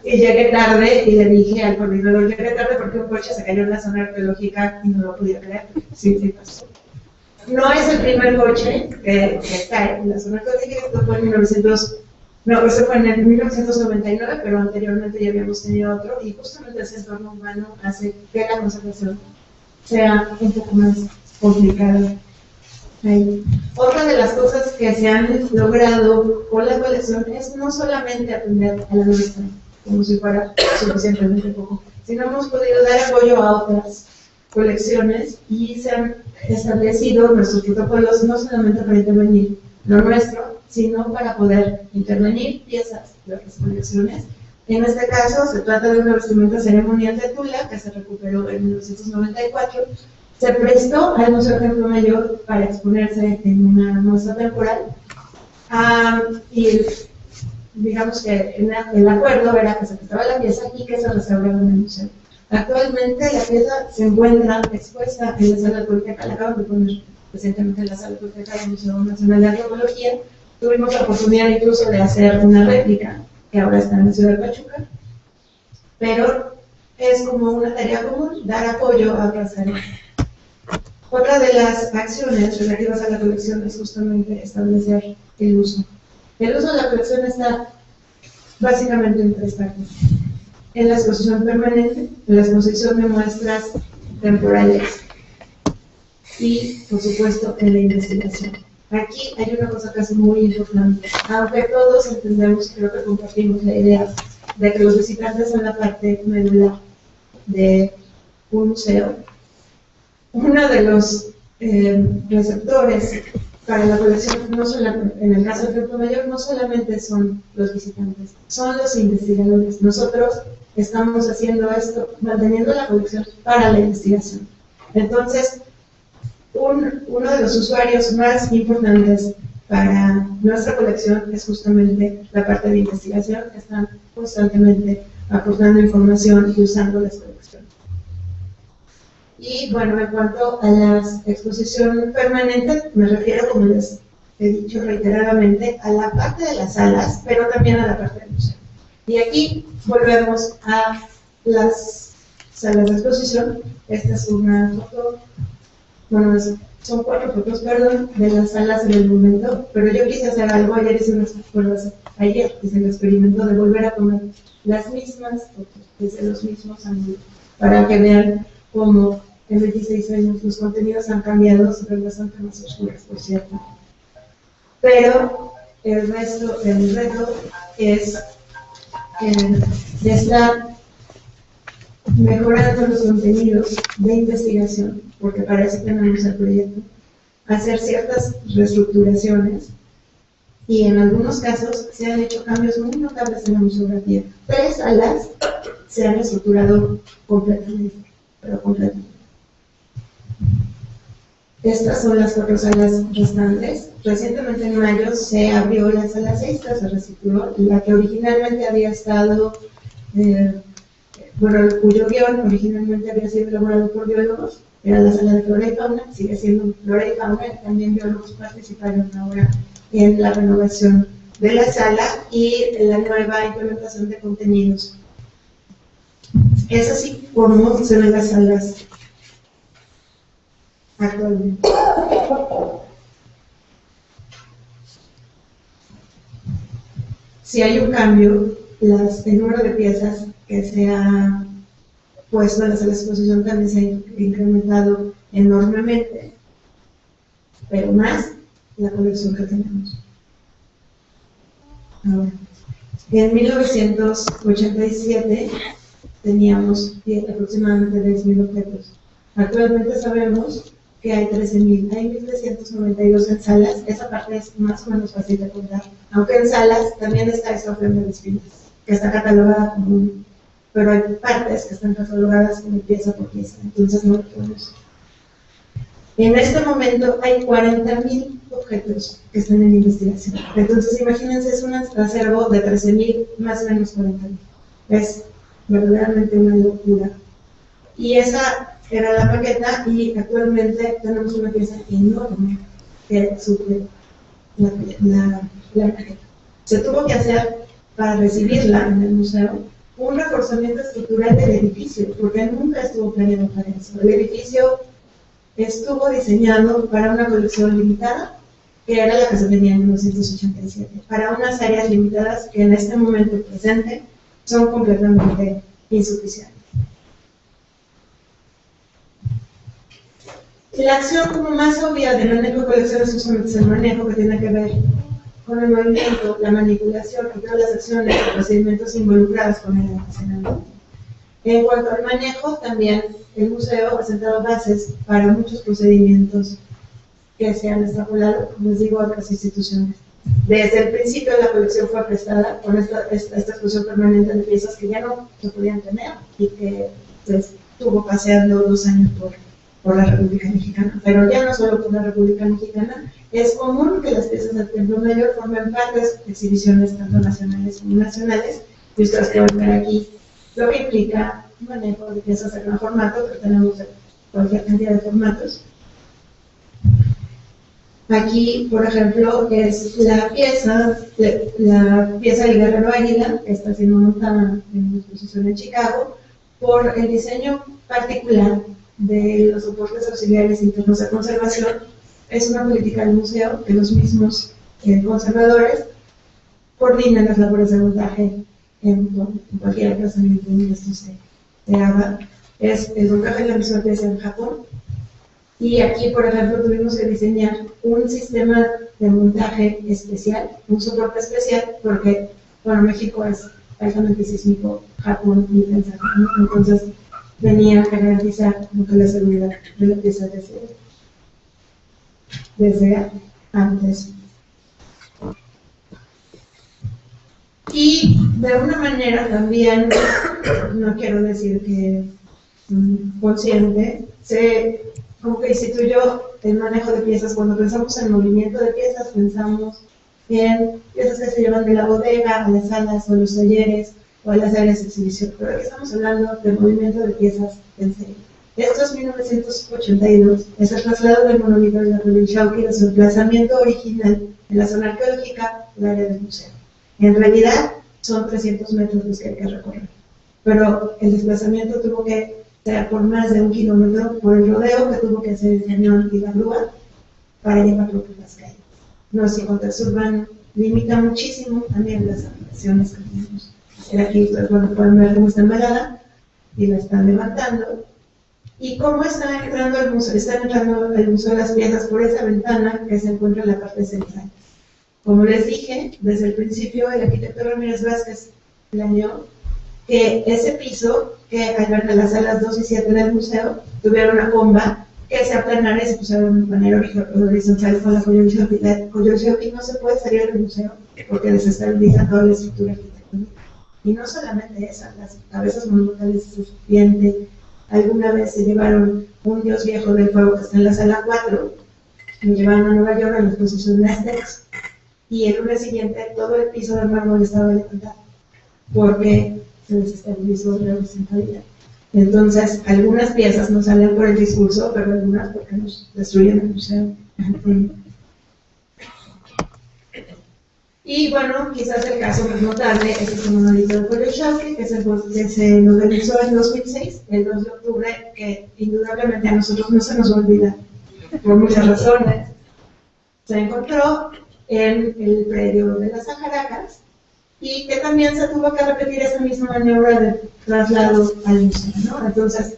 y llegué tarde y le dije al coordinador, llegué tarde porque un coche se cayó en la zona arqueológica y no lo podía creer. Sí, sí pasó. No es el primer coche que cae en la zona arqueológica. Esto fue en 1999, pero anteriormente ya habíamos tenido otro, y justamente ese entorno urbano hace que la conservación sea un poco más complicada. Ahí. Otra de las cosas que se han logrado con la colección es no solamente atender a la nuestra, como si fuera suficientemente poco, sino hemos podido dar apoyo a otras colecciones, y se han establecido nuestros protocolos no solamente para intervenir lo nuestro, sino para poder intervenir piezas de otras colecciones. En este caso se trata de una vestimenta ceremonial de Tula que se recuperó en 1994. Se prestó al Museo Templo Mayor para exponerse en una muestra temporal, y digamos que el acuerdo era que se prestaba la pieza y que se restauraba en el museo. Actualmente la pieza se encuentra expuesta en la sala Tolteca, la acaban de poner recientemente en la sala Tolteca del Museo Nacional de Antropología. Tuvimos la oportunidad incluso de hacer una réplica que ahora está en la ciudad de Pachuca, pero es como una tarea común dar apoyo a otras áreas. Otra de las acciones relativas a la colección es justamente establecer el uso. El uso de la colección está básicamente en 3 partes: en la exposición permanente, en la exposición de muestras temporales y, por supuesto, en la investigación. Aquí hay una cosa que es muy importante. Aunque todos entendemos, creo que compartimos la idea de que los visitantes son la parte medular de un museo, uno de los receptores para la colección, no solamente, en el caso del Templo Mayor, no solamente son los visitantes, son los investigadores. Nosotros estamos haciendo esto, manteniendo la colección para la investigación. Entonces, uno de los usuarios más importantes para nuestra colección es justamente la parte de investigación, que están constantemente aportando información y usando las colecciones. Y bueno, en cuanto a la exposición permanente, me refiero, como les he dicho reiteradamente, a la parte de las salas, pero también a la parte del museo. Y aquí volvemos a las salas de exposición. Esta es una foto, bueno, son 4 fotos, perdón, de las salas en el momento, pero yo quise hacer algo, ayer hice unas pruebas, ayer hice el experimento de volver a tomar las mismas fotos, desde los mismos ángulos, para que vean cómo en 26 años los contenidos han cambiado, se ven bastante más oscuros, por cierto. Pero el reto es de estar mejorando los contenidos de investigación, porque para eso tenemos el proyecto, hacer ciertas reestructuraciones, y en algunos casos se han hecho cambios muy notables en la museografía. 3 salas se han reestructurado completamente, pero completamente. Estas son las 4 salas restantes. Recientemente en mayo se abrió la sala 6, que se reestructuró, la que originalmente había estado, cuyo guión originalmente había sido elaborado por biólogos, era la sala de flora y fauna, sigue siendo flora y fauna, y también biólogos participaron ahora en la renovación de la sala y en la nueva implementación de contenidos. Es así como se ven las salas actualmente. Si hay un cambio, el número de piezas que se ha puesto en la sala de exposición también se ha incrementado enormemente, pero más la colección que tenemos. Ahora, en 1987 teníamos aproximadamente 10.000 objetos. Actualmente sabemos que hay 13.000, hay 1.392 en salas. Esa parte es más o menos fácil de contar, aunque en salas también está esta ofrenda de espinas, que está catalogada como un, pero hay partes que están catalogadas como pieza por pieza, entonces no lo podemos. En este momento hay 40.000 objetos que están en investigación. Entonces imagínense, es un acervo de 13.000 más o menos 40.000. Es verdaderamente una locura. Y esa era la maqueta, y actualmente tenemos una pieza enorme que suple la maqueta. Se tuvo que hacer, para recibirla en el museo, un reforzamiento estructural del edificio, porque nunca estuvo planeado para eso. El edificio estuvo diseñado para una colección limitada, que era la que se tenía en 1987, para unas áreas limitadas que en este momento presente son completamente insuficientes. La acción como más obvia de manejo de colecciones justamente es el manejo, que tiene que ver con el movimiento, la manipulación y todas las acciones y procedimientos involucrados con el almacenamiento. En cuanto al manejo, también el museo ha sentado bases para muchos procedimientos que se han extrapolado, como les digo, a otras instituciones. Desde el principio la colección fue prestada con esta exposición permanente de piezas que ya no se podían tener y que pues, estuvo paseando 2 años por la República Mexicana. Pero ya no solo por la República Mexicana, es común que las piezas del Templo Mayor formen parte de exhibiciones tanto nacionales como nacionales, y ustedes pueden ver aquí lo que implica un manejo de piezas de gran formato, que tenemos cualquier cantidad de formatos. Aquí, por ejemplo, es la pieza de Guerrero Águila, que está siendo montada en una exposición en Chicago, por el diseño particular de los soportes auxiliares internos de conservación. Es una política del museo que los mismos conservadores coordinan las labores de montaje en cualquier emplazamiento donde esto se haga. Es el montaje de la misma pieza en Japón. Y aquí, por ejemplo, tuvimos que diseñar un sistema de montaje especial, un soporte especial, porque, bueno, México es altamente sísmico, Japón intensa, ¿no? Entonces tenía que garantizar la seguridad de la pieza desde antes. Y de alguna manera también, no quiero decir que consciente, se como que instituyó el manejo de piezas. Cuando pensamos en movimiento de piezas, pensamos en piezas que se llevan de la bodega a las salas o los talleres o a las áreas de exhibición, pero aquí estamos hablando de movimiento de piezas en serie. Esto es 1982, es el traslado del monolito de la Chauqui de su emplazamiento original en la zona arqueológica del área del museo. En realidad son 300 metros los que hay que recorrer, pero el desplazamiento tuvo que sea por más de 1 kilómetro, por el rodeo que tuvo que hacer el cañón y la grúa para llevarlo por las calles. Nuestro contexto urbano limita muchísimo también las afectaciones que tenemos. Aquí ustedes pueden ver cómo está embalada y la están levantando. Y cómo está entrando el museo. Están entrando el Museo de las Piezas por esa ventana que se encuentra en la parte central. Como les dije, desde el principio el arquitecto Ramírez Vázquez planeó que ese piso que alberga las salas 2 y 7 del museo tuviera una comba que se aplanara y se pusiera de manera horizontal con la Coyolxauhqui. No se puede salir del museo porque desestabiliza toda la estructura arquitectónica. Y no solamente esa, las cabezas monumentales de su serpiente. Alguna vez se llevaron un dios viejo del fuego que está en la sala 4, lo llevaron a Nueva York a la exposición de Aztecs, y el lunes siguiente todo el piso de mármol estaba levantado porque se desestabilizó la horizontalidad. Entonces, algunas piezas no salen por el discurso, pero algunas porque nos destruyen el museo. Y bueno, quizás el caso más notable es el monolito de Coyolxauhqui, que se organizó en 2006, el 2 de octubre, que indudablemente a nosotros no se nos olvida, por muchas razones. Se encontró en el predio de las Ajaracas y que también se tuvo que repetir esta misma maniobra de traslado al museo, ¿no? Entonces,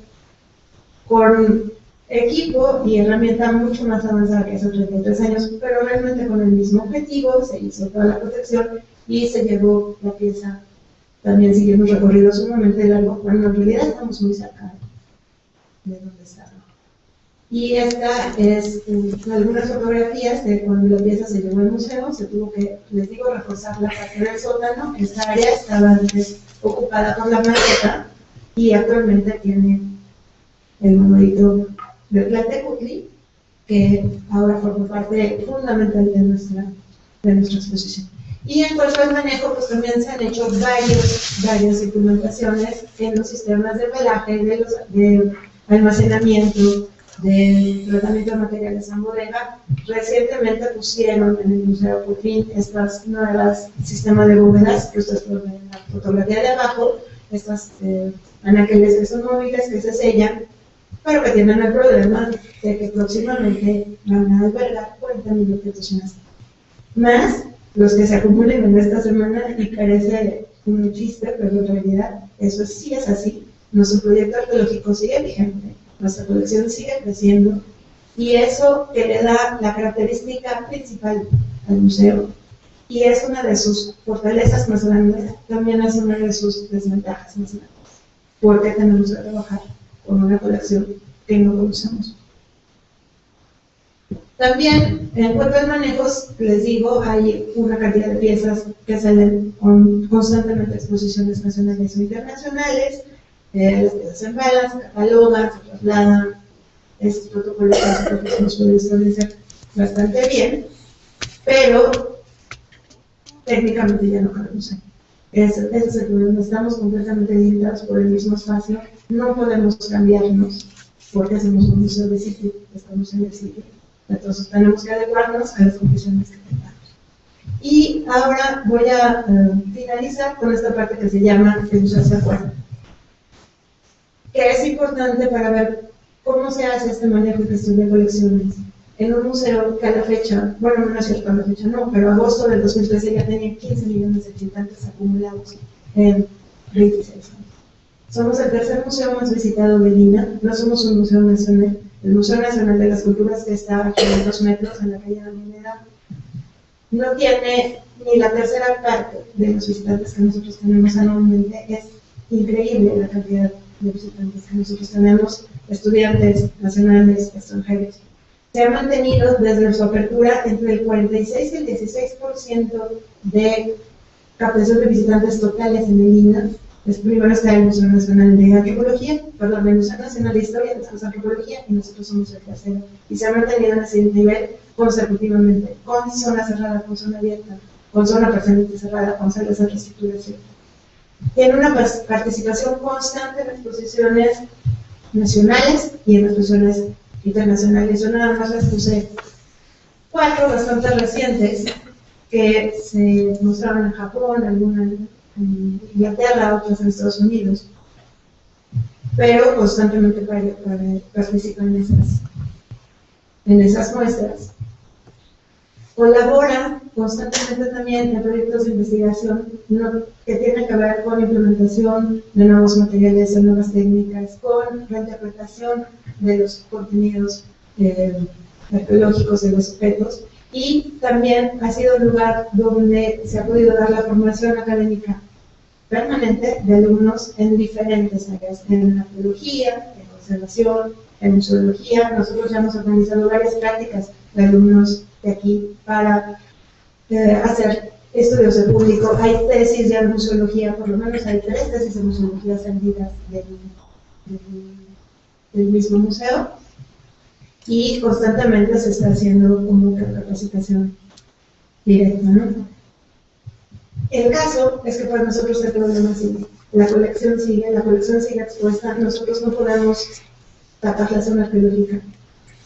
con equipo y herramienta mucho más avanzada que hace 33 años, pero realmente con el mismo objetivo, se hizo toda la protección y se llevó la pieza también siguiendo un recorrido sumamente largo, cuando en realidad estamos muy cerca de donde está. Y esta es algunas fotografías de cuando la pieza se llevó al museo. Se tuvo que, les digo, reforzar la parte del sótano. Esta área estaba antes ocupada por la maqueta y actualmente tiene el monolito de Tlaltecutli, que ahora forma parte fundamental de nuestra exposición. Y en cuanto al manejo, pues también se han hecho varias implementaciones en los sistemas de embalaje, de almacenamiento, de tratamiento de materiales en bodega. Recientemente pusieron en el Museo por fin estas nuevas sistemas de bóvedas que ustedes pueden ver en la fotografía de abajo, estas anaqueles que son móviles, que se sellan, pero que tienen el problema de que próximamente van a albergar 40.000 objetos más los que se acumulen en esta semana, y parece un chiste, pero en realidad eso sí es así. Nuestro proyecto arqueológico sigue vigente, nuestra colección sigue creciendo, y eso que le da la característica principal al museo, y es una de sus fortalezas más grandes, también es una de sus desventajas más grandes, porque tenemos que trabajar con una colección que no conocemos. También, en cuanto a manejos, les digo, hay una cantidad de piezas que salen constantemente a exposiciones nacionales o internacionales. Las piezas se embalan, se catalogan, se trasladan. Estos protocolos que nos pueden establecer bastante bien, pero técnicamente ya no cabemos ahí. Ese es el problema. Estamos completamente limitados por el mismo espacio. No podemos cambiarnos porque hacemos un museo de sitio, estamos en el sitio. Entonces tenemos que adecuarnos a las condiciones que tengamos. Y ahora voy a finalizar con esta parte que se llama el museo se acuerda, que es importante para ver cómo se hace este manejo y gestión de colecciones en un museo que a la fecha, bueno, no es cierto, a la fecha no, pero agosto del 2013 ya tenía 15 millones de visitantes acumulados en 26 años. Somos el tercer museo más visitado de Lima, no somos un museo nacional. El Museo Nacional de las Culturas, que está a 500 metros en la calle de la Moneda, no tiene ni la tercera parte de los visitantes que nosotros tenemos anualmente. Es increíble la cantidad de visitantes que nosotros tenemos, estudiantes nacionales, extranjeros. Se ha mantenido desde su apertura entre el 46 y el 16% de captación de visitantes totales en el INA. Primero está el Museo Nacional de Antropología, perdón, el Museo Nacional de Historia, después Antropología, y nosotros somos el tercero. Y se ha mantenido en ese nivel consecutivamente, con zona cerrada, con zona abierta, con zona parcialmente cerrada, con salas de reestructuración. Tiene una participación constante en exposiciones nacionales y en exposiciones internacionales. Yo nada más les puse 4 bastante recientes que se mostraron en Japón, algunas en Inglaterra, otras en Estados Unidos. pero constantemente participa en esas muestras. Colabora constantemente también en proyectos de investigación que tienen que ver con implementación de nuevos materiales, de nuevas técnicas, con reinterpretación de los contenidos arqueológicos de los objetos, y también ha sido un lugar donde se ha podido dar la formación académica permanente de alumnos en diferentes áreas, en arqueología, en conservación, en museología. Nosotros ya hemos organizado varias prácticas de alumnos de aquí para hacer estudios de público. Hay tesis de museología, por lo menos hay 3 tesis de museología salidas del mismo museo, y constantemente se está haciendo como una capacitación directa, ¿no? El caso es que para nosotros el problema sigue, la colección sigue expuesta. Nosotros no podemos tapar la zona arqueológica,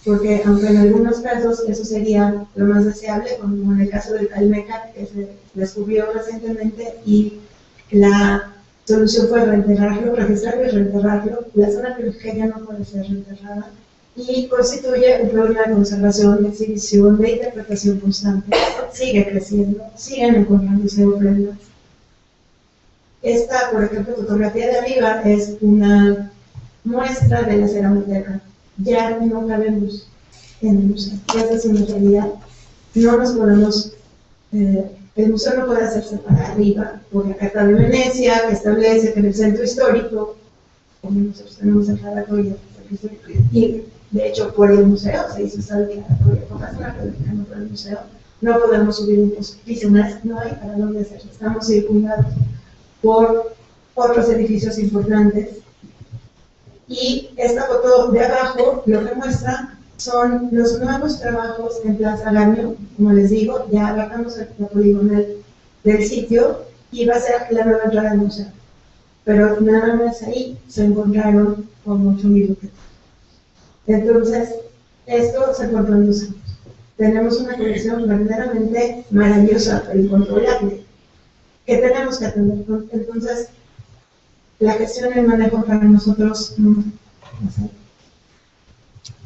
porque aunque en algunos casos eso sería lo más deseable, como en el caso del Calmeca, que se descubrió recientemente, y la solución fue reenterrarlo, registrarlo y reenterrarlo, la zona arqueológica ya no puede ser reenterrada, y constituye un problema de conservación, de exhibición, de interpretación constante. Sigue creciendo, siguen encontrándose ofrendas. Esta, por ejemplo, fotografía de arriba es una muestra de la Ceramateca. Ya no cabemos en el museo, esa es una realidad. No nos podemos, el museo no puede hacerse para arriba por la Carta de Venecia, que establece que en el centro histórico, como nosotros tenemos en Jaracoya, y de hecho por el museo se hizo esta declaratoria, por la zona republicana, por el museo, no podemos subir un piso más, no hay para dónde hacerlo. Estamos circundados por otros edificios importantes. Y esta foto de abajo lo que muestra son los nuevos trabajos en Plaza Gamio. Como les digo, ya abarcamos la poligonal del sitio y va a ser la nueva entrada del museo. Pero nada más ahí se encontraron como 8.000 objetos. Entonces, esto se encontró en 2 años. Tenemos una colección verdaderamente maravillosa, pero incontrolable, que tenemos que atender. Entonces, la gestión y el manejo para nosotros no sé.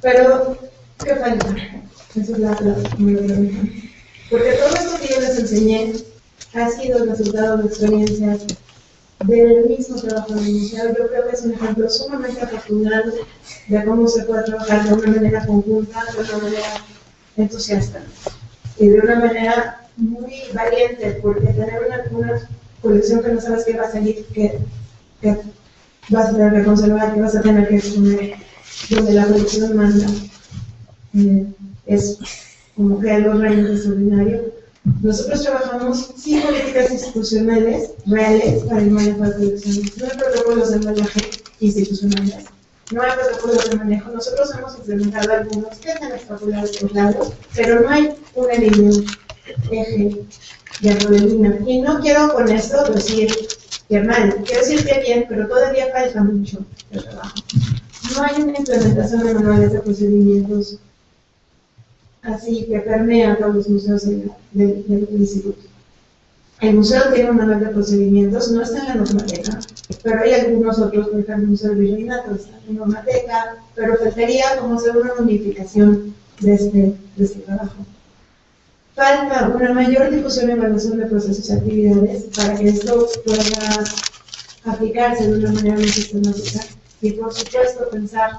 Pero, ¿qué falta? Esa es la primera pregunta. Porque todo esto que yo les enseñé ha sido el resultado de experiencias del mismo trabajo del museo. Yo creo que es un ejemplo sumamente afortunado de cómo se puede trabajar de una manera conjunta, de una manera entusiasta y de una manera muy valiente, porque tener una colección que no sabes qué va a salir, que vas a tener que conservar, que vas a tener que exponer, donde la colección manda, es como que algo realmente extraordinario. Nosotros trabajamos sin políticas institucionales reales para el manejo de colecciones. No hay protocolos de manejo institucionales, no hay protocolos de manejo. Nosotros hemos implementado algunos que están extrapolados por lados, pero no hay una línea, eje de rodilina. Y no quiero con esto decir que mal, quiero decir que bien, pero todavía falta mucho de trabajo. No hay una implementación de manuales de procedimientos así que permea todos los museos del instituto. El museo tiene un manual de procedimientos, no está en la normateca, pero hay algunos otros, por ejemplo, el Museo del Virreinato está en la normateca, pero faltaría como hacer una unificación de este trabajo. Falta una mayor difusión y evaluación de procesos y actividades para que esto pueda aplicarse de una manera más sistemática y, por supuesto, pensar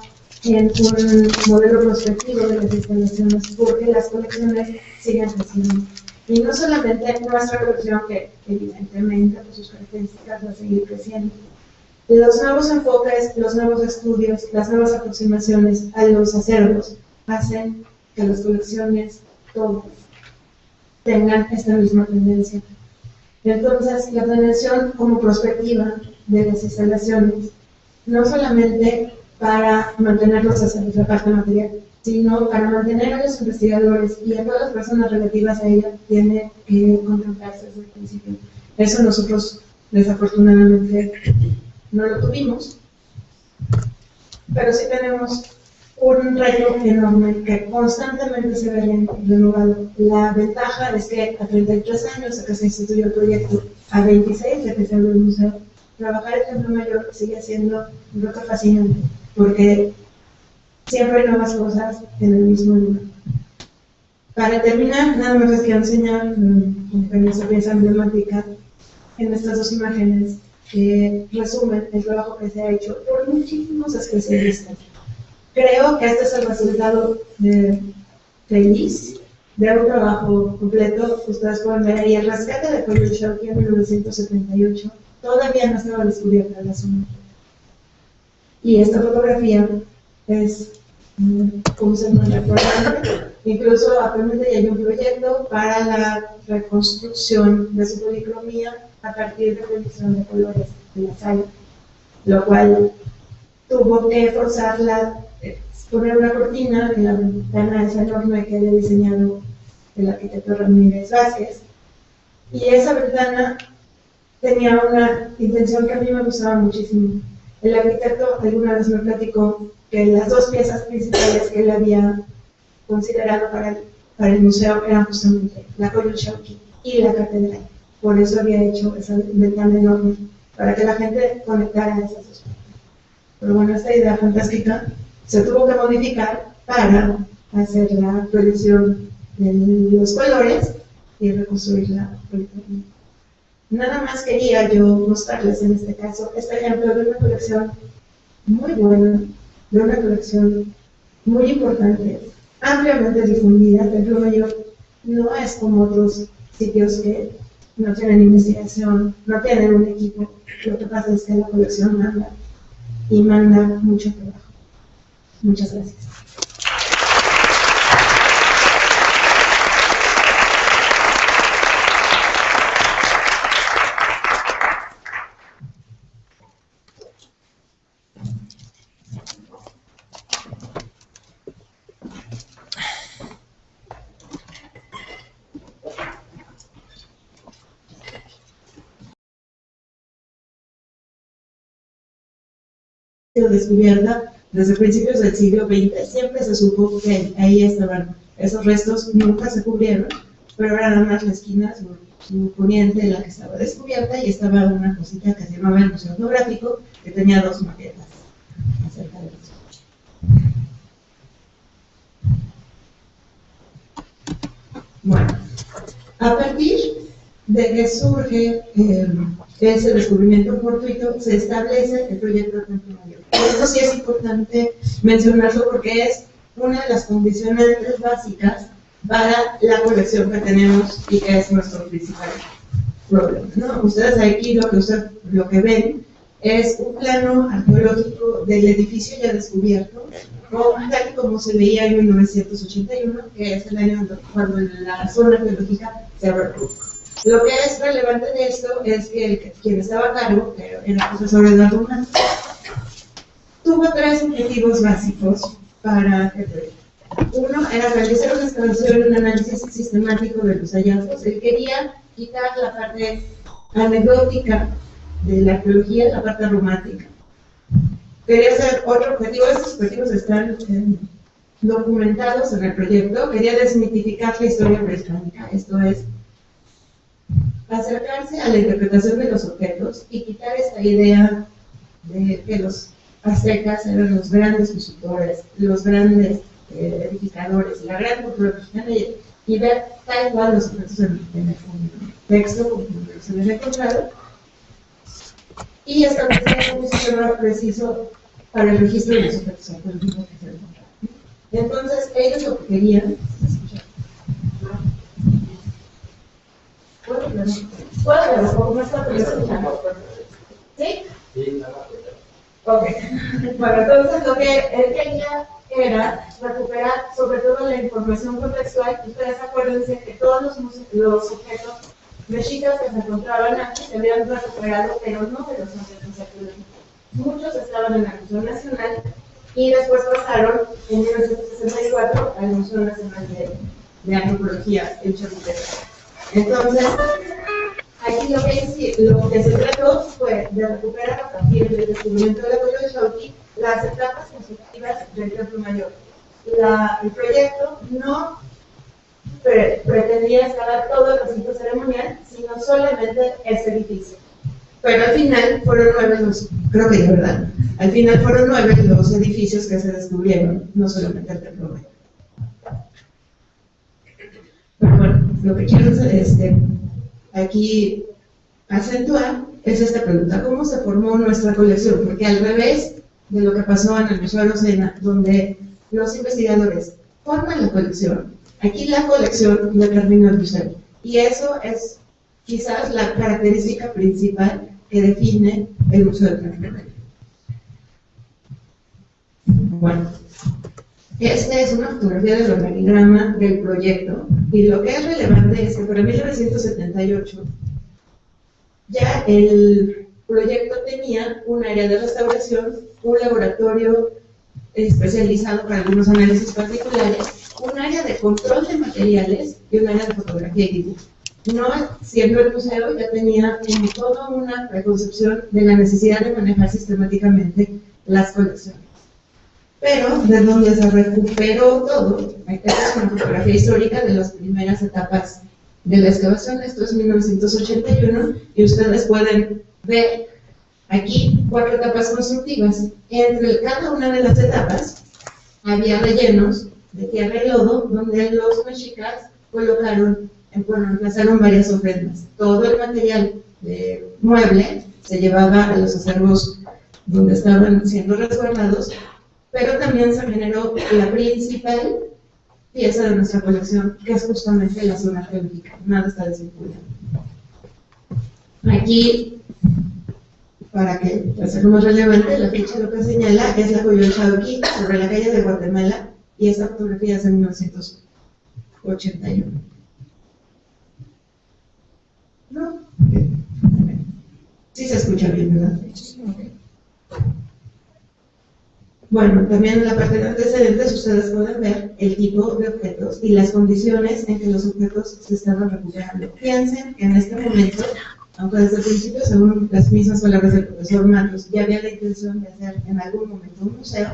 en un modelo prospectivo de las instalaciones, porque las colecciones siguen creciendo. Y no solamente nuestra colección, que evidentemente por sus características va a seguir creciendo. Los nuevos enfoques, los nuevos estudios, las nuevas aproximaciones a los acervos hacen que las colecciones todas tengan esta misma tendencia. Entonces, la planeación como prospectiva de las instalaciones, no solamente para mantener los acervos, la parte material, sino para mantener a los investigadores y a todas las personas relativas a ella, tiene que contemplarse desde el principio. Eso nosotros, desafortunadamente, no lo tuvimos, pero sí tenemos un reto enorme que constantemente se ve renovado. La ventaja es que a 33 años de que se instituyó el proyecto, a 26 de que se abrió el museo, trabajar el Templo Mayor sigue siendo un reto fascinante, porque siempre hay nuevas cosas en el mismo lugar. Para terminar, nada más les quiero enseñar con esa pieza emblemática en estas dos imágenes que resumen el trabajo que se ha hecho por muchísimos especialistas. Creo que este es el resultado feliz de un trabajo completo. Ustedes pueden ver ahí el rescate de Coyolxauhqui en 1978. Todavía no estaba descubierta la zona. Y esta fotografía es como se nos recuerda. Incluso actualmente ya hay un proyecto para la reconstrucción de su policromía a partir de predicción de colores de la sala, lo cual tuvo que forzarla, poner una cortina en la ventana esa enorme que había diseñado el arquitecto Ramírez Vázquez, y esa ventana tenía una intención que a mí me gustaba muchísimo. El arquitecto alguna vez me platicó que las dos piezas principales que él había considerado para el museo eran justamente la Coyolxauhqui y la catedral. Por eso había hecho esa ventana enorme, para que la gente conectara esas dos partes. Pero bueno, esta idea fantástica se tuvo que modificar para hacer la proyección de los colores y reconstruir la policromía. Nada más quería yo mostrarles en este caso este ejemplo de una colección muy buena, de una colección muy importante, ampliamente difundida. El Templo Mayor no es como otros sitios que no tienen investigación, no tienen un equipo. Lo que pasa es que la colección manda, y manda mucho trabajo. Muchas gracias. Descubierta desde principios del siglo XX, siempre se supo que ahí estaban esos restos, nunca se cubrieron, pero era nada más la esquina sur poniente la que estaba descubierta, y estaba una cosita que se llamaba el Museo Etnográfico, que tenía dos maquetas acerca de eso. Bueno, a partir de que surge ese descubrimiento fortuito, se establece el proyecto de Templo Mayor. Esto sí es importante mencionarlo porque es una de las condicionantes básicas para la colección que tenemos y que es nuestro principal problema, ¿no? Ustedes aquí lo que ven es un plano arqueológico del edificio ya descubierto, tal como se veía en 1981, que es el año cuando la zona arqueológica se abrió. Lo que es relevante de esto es que quien estaba a cargo, que era el profesor Eduardo Mann, tuvo tres objetivos básicos para el proyecto. Uno era realizar una excavación y un análisis sistemático de los hallazgos. Él quería quitar la parte anecdótica de la arqueología, la parte romántica. Quería hacer otro objetivo. Estos objetivos están documentados en el proyecto. Quería desmitificar la historia prehispánica, esto es, acercarse a la interpretación de los objetos y quitar esta idea de que los aztecas eran los grandes constructores, los grandes edificadores, la gran cultura mexicana, y ver tal cual los objetos en el texto como se les ha encontrado, y establecer un sistema preciso para el registro de los objetos arqueológicos que se han encontrado. Entonces, ellos lo que querían, ¿puedo verlo? ¿Cómo está? ¿Sí? Sí, ok. Bueno, entonces lo que él quería era recuperar sobre todo la información contextual. Ustedes acuérdense que todos los objetos mexicas que se encontraban antes se habían recuperado, pero no de los objetos arqueológicos. Muchos estaban en el Museo Nacional y después pasaron en 1964 al Museo Nacional de Antropología en Chapultepec. Entonces, aquí lo que se trató fue de recuperar a partir del descubrimiento de la Coyolxauhqui las etapas constructivas del Templo Mayor. El proyecto no pretendía excavar todo el recinto ceremonial, sino solamente ese edificio. Pero al final fueron 9 los, creo que de verdad, al final fueron 9 los edificios que se descubrieron, no solamente el Templo Mayor. Pero bueno, lo que quiero aquí acentuar es esta pregunta: ¿cómo se formó nuestra colección? Porque al revés de lo que pasó en el Museo Arocena, donde los investigadores forman la colección, aquí la colección determina el museo. Y eso es quizás la característica principal que define el Museo de Tlaxcala. Bueno, esta es una fotografía del organigrama del proyecto, y lo que es relevante es que para 1978 ya el proyecto tenía un área de restauración, un laboratorio especializado para algunos análisis particulares, un área de control de materiales y un área de fotografía y dibujo. No siendo el museo, ya tenía toda una preconcepción de la necesidad de manejar sistemáticamente las colecciones. Pero de donde se recuperó todo, esta es una fotografía histórica de las primeras etapas de la excavación. Esto es 1981, y ustedes pueden ver aquí 4 etapas constructivas. Entre cada una de las etapas había rellenos de tierra y lodo, donde los mexicas colocaron, emplazaron varias ofrendas. Todo el material de mueble se llevaba a los acervos donde estaban siendo resguardados, pero también se generó la principal pieza de nuestra colección, que es justamente la zona arqueológica. Nada está desvinculado. Aquí, para que sea más relevante, la ficha lo que señala es la Coyolxauhqui sobre la calle de Guatemala, y esta fotografía es de 1981. ¿No? Sí se escucha bien, ¿verdad? Okay. Bueno, también en la parte de antecedentes ustedes pueden ver el tipo de objetos y las condiciones en que los objetos se estaban recuperando. Piensen que en este momento, aunque desde el principio, según las mismas palabras del profesor Matos, ya había la intención de hacer en algún momento un museo,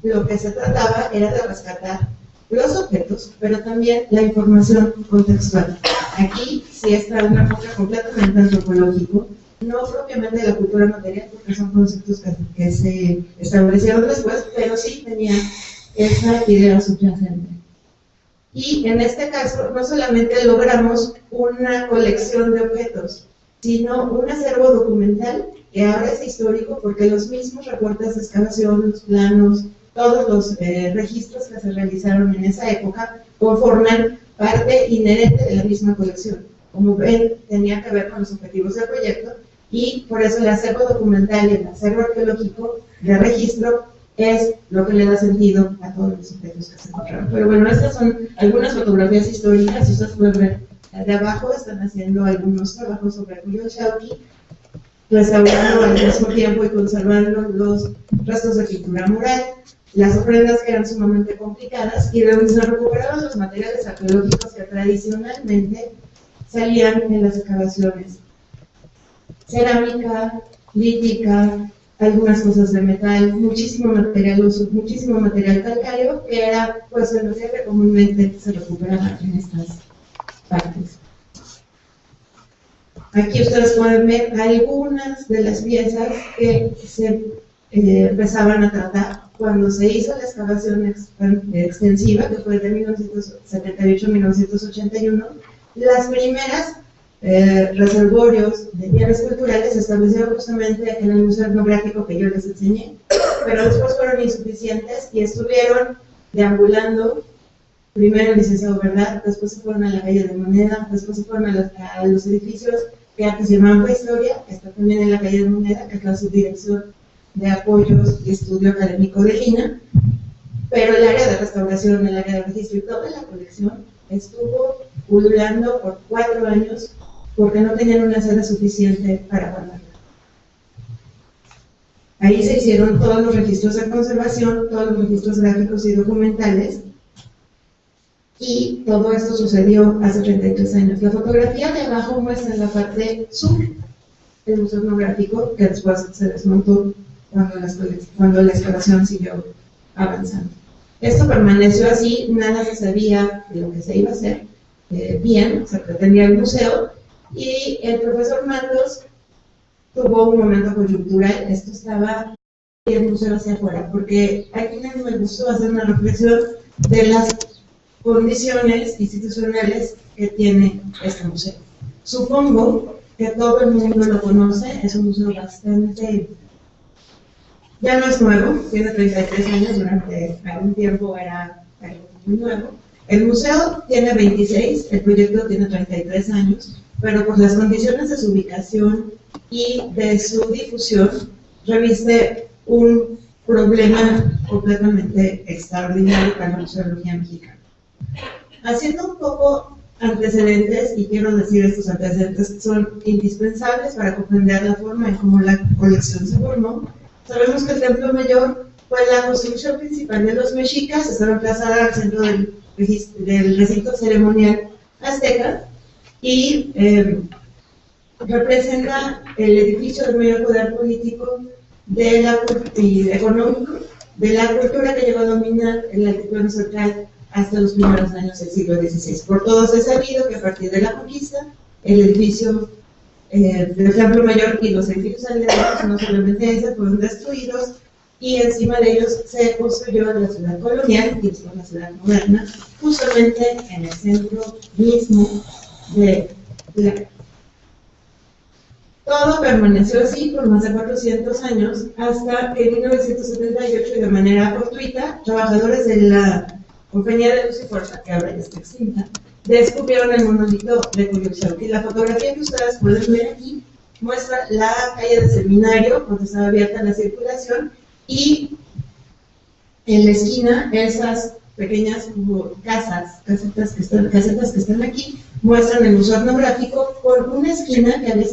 lo que se trataba era de rescatar los objetos, pero también la información contextual. Aquí sí está un enfoque completamente antropológico, no propiamente de la cultura material, porque son conceptos que se establecieron después, pero sí tenía esa idea subyacente. Y en este caso, no solamente logramos una colección de objetos, sino un acervo documental que ahora es histórico, porque los mismos reportes de excavación, los planos, todos los registros que se realizaron en esa época conforman parte inherente de la misma colección. Como ven, tenía que ver con los objetivos del proyecto, y por eso el acervo documental y el acervo arqueológico de registro es lo que le da sentido a todos los objetos que se encontraron. Pero bueno, estas son algunas fotografías históricas. Ustedes pueden ver de abajo, están haciendo algunos trabajos sobre Coyolxauhqui, restaurando al mismo tiempo y conservando los restos de pintura mural, las ofrendas que eran sumamente complicadas, y de donde se recuperaban los materiales arqueológicos que tradicionalmente salían en las excavaciones: cerámica, lítica, algunas cosas de metal, muchísimo material calcáreo, que era pues el material que comúnmente se recuperaba en estas partes. Aquí ustedes pueden ver algunas de las piezas que se empezaban a tratar cuando se hizo la excavación extensiva, que fue de 1978 a 1981. Las primeras reservorios de bienes culturales se establecieron justamente en el Museo Etnográfico que yo les enseñé, pero después fueron insuficientes y estuvieron deambulando. Primero el licenciado Verdad, después se fueron a la calle de Moneda, después se fueron a los edificios que antes se llamaban Prehistoria, que está también en la calle de Moneda, que es la subdirección de apoyos y estudio académico de Lina, pero el área de restauración, el área de registro y toda la colección estuvo pululando por 4 años porque no tenían una sede suficiente para guardarla. Ahí se hicieron todos los registros de conservación, todos los registros gráficos y documentales, y todo esto sucedió hace 33 años. La fotografía de abajo muestra en la parte sur el Museo Etnográfico, que después se desmontó cuando la excavación siguió avanzando. Esto permaneció así, nada se sabía de lo que se iba a hacer bien, se pretendía el museo, y el profesor Matos tuvo un momento coyuntural. Esto estaba y el museo hacia afuera, porque aquí me gustó hacer una reflexión de las condiciones institucionales que tiene este museo. Supongo que todo el mundo lo conoce, es un museo bastante, ya no es nuevo, tiene 33 años, durante algún tiempo era algo muy nuevo. El museo tiene 26, el proyecto tiene 33 años, pero por las condiciones de su ubicación y de su difusión, reviste un problema completamente extraordinario para la museología mexicana. Haciendo un poco antecedentes, y quiero decir estos antecedentes que son indispensables para comprender la forma en cómo la colección se formó. Sabemos que el Templo Mayor fue la construcción principal de los mexicas, estaba emplazada al centro del recinto ceremonial azteca y representa el edificio de mayor poder político y económico de la cultura que llegó a dominar el altiplano central hasta los primeros años del siglo XVI. Por todos es sabido que a partir de la conquista, el edificio del Templo Mayor y los edificios alrededores, no solamente ese, fueron destruidos y encima de ellos se construyó la ciudad colonial y después la ciudad moderna, justamente en el centro mismo de la. Todo permaneció así por más de 400 años, hasta que en 1978, y de manera fortuita, trabajadores de la compañía de luz y fuerza, que ahora ya está extinta, descubrieron el monolito de Coyolxauhqui. La fotografía que ustedes pueden ver aquí muestra la calle del Seminario, donde estaba abierta la circulación, y en la esquina, esas pequeñas casetas que están aquí, muestran el museo etnográfico con una esquina que a veces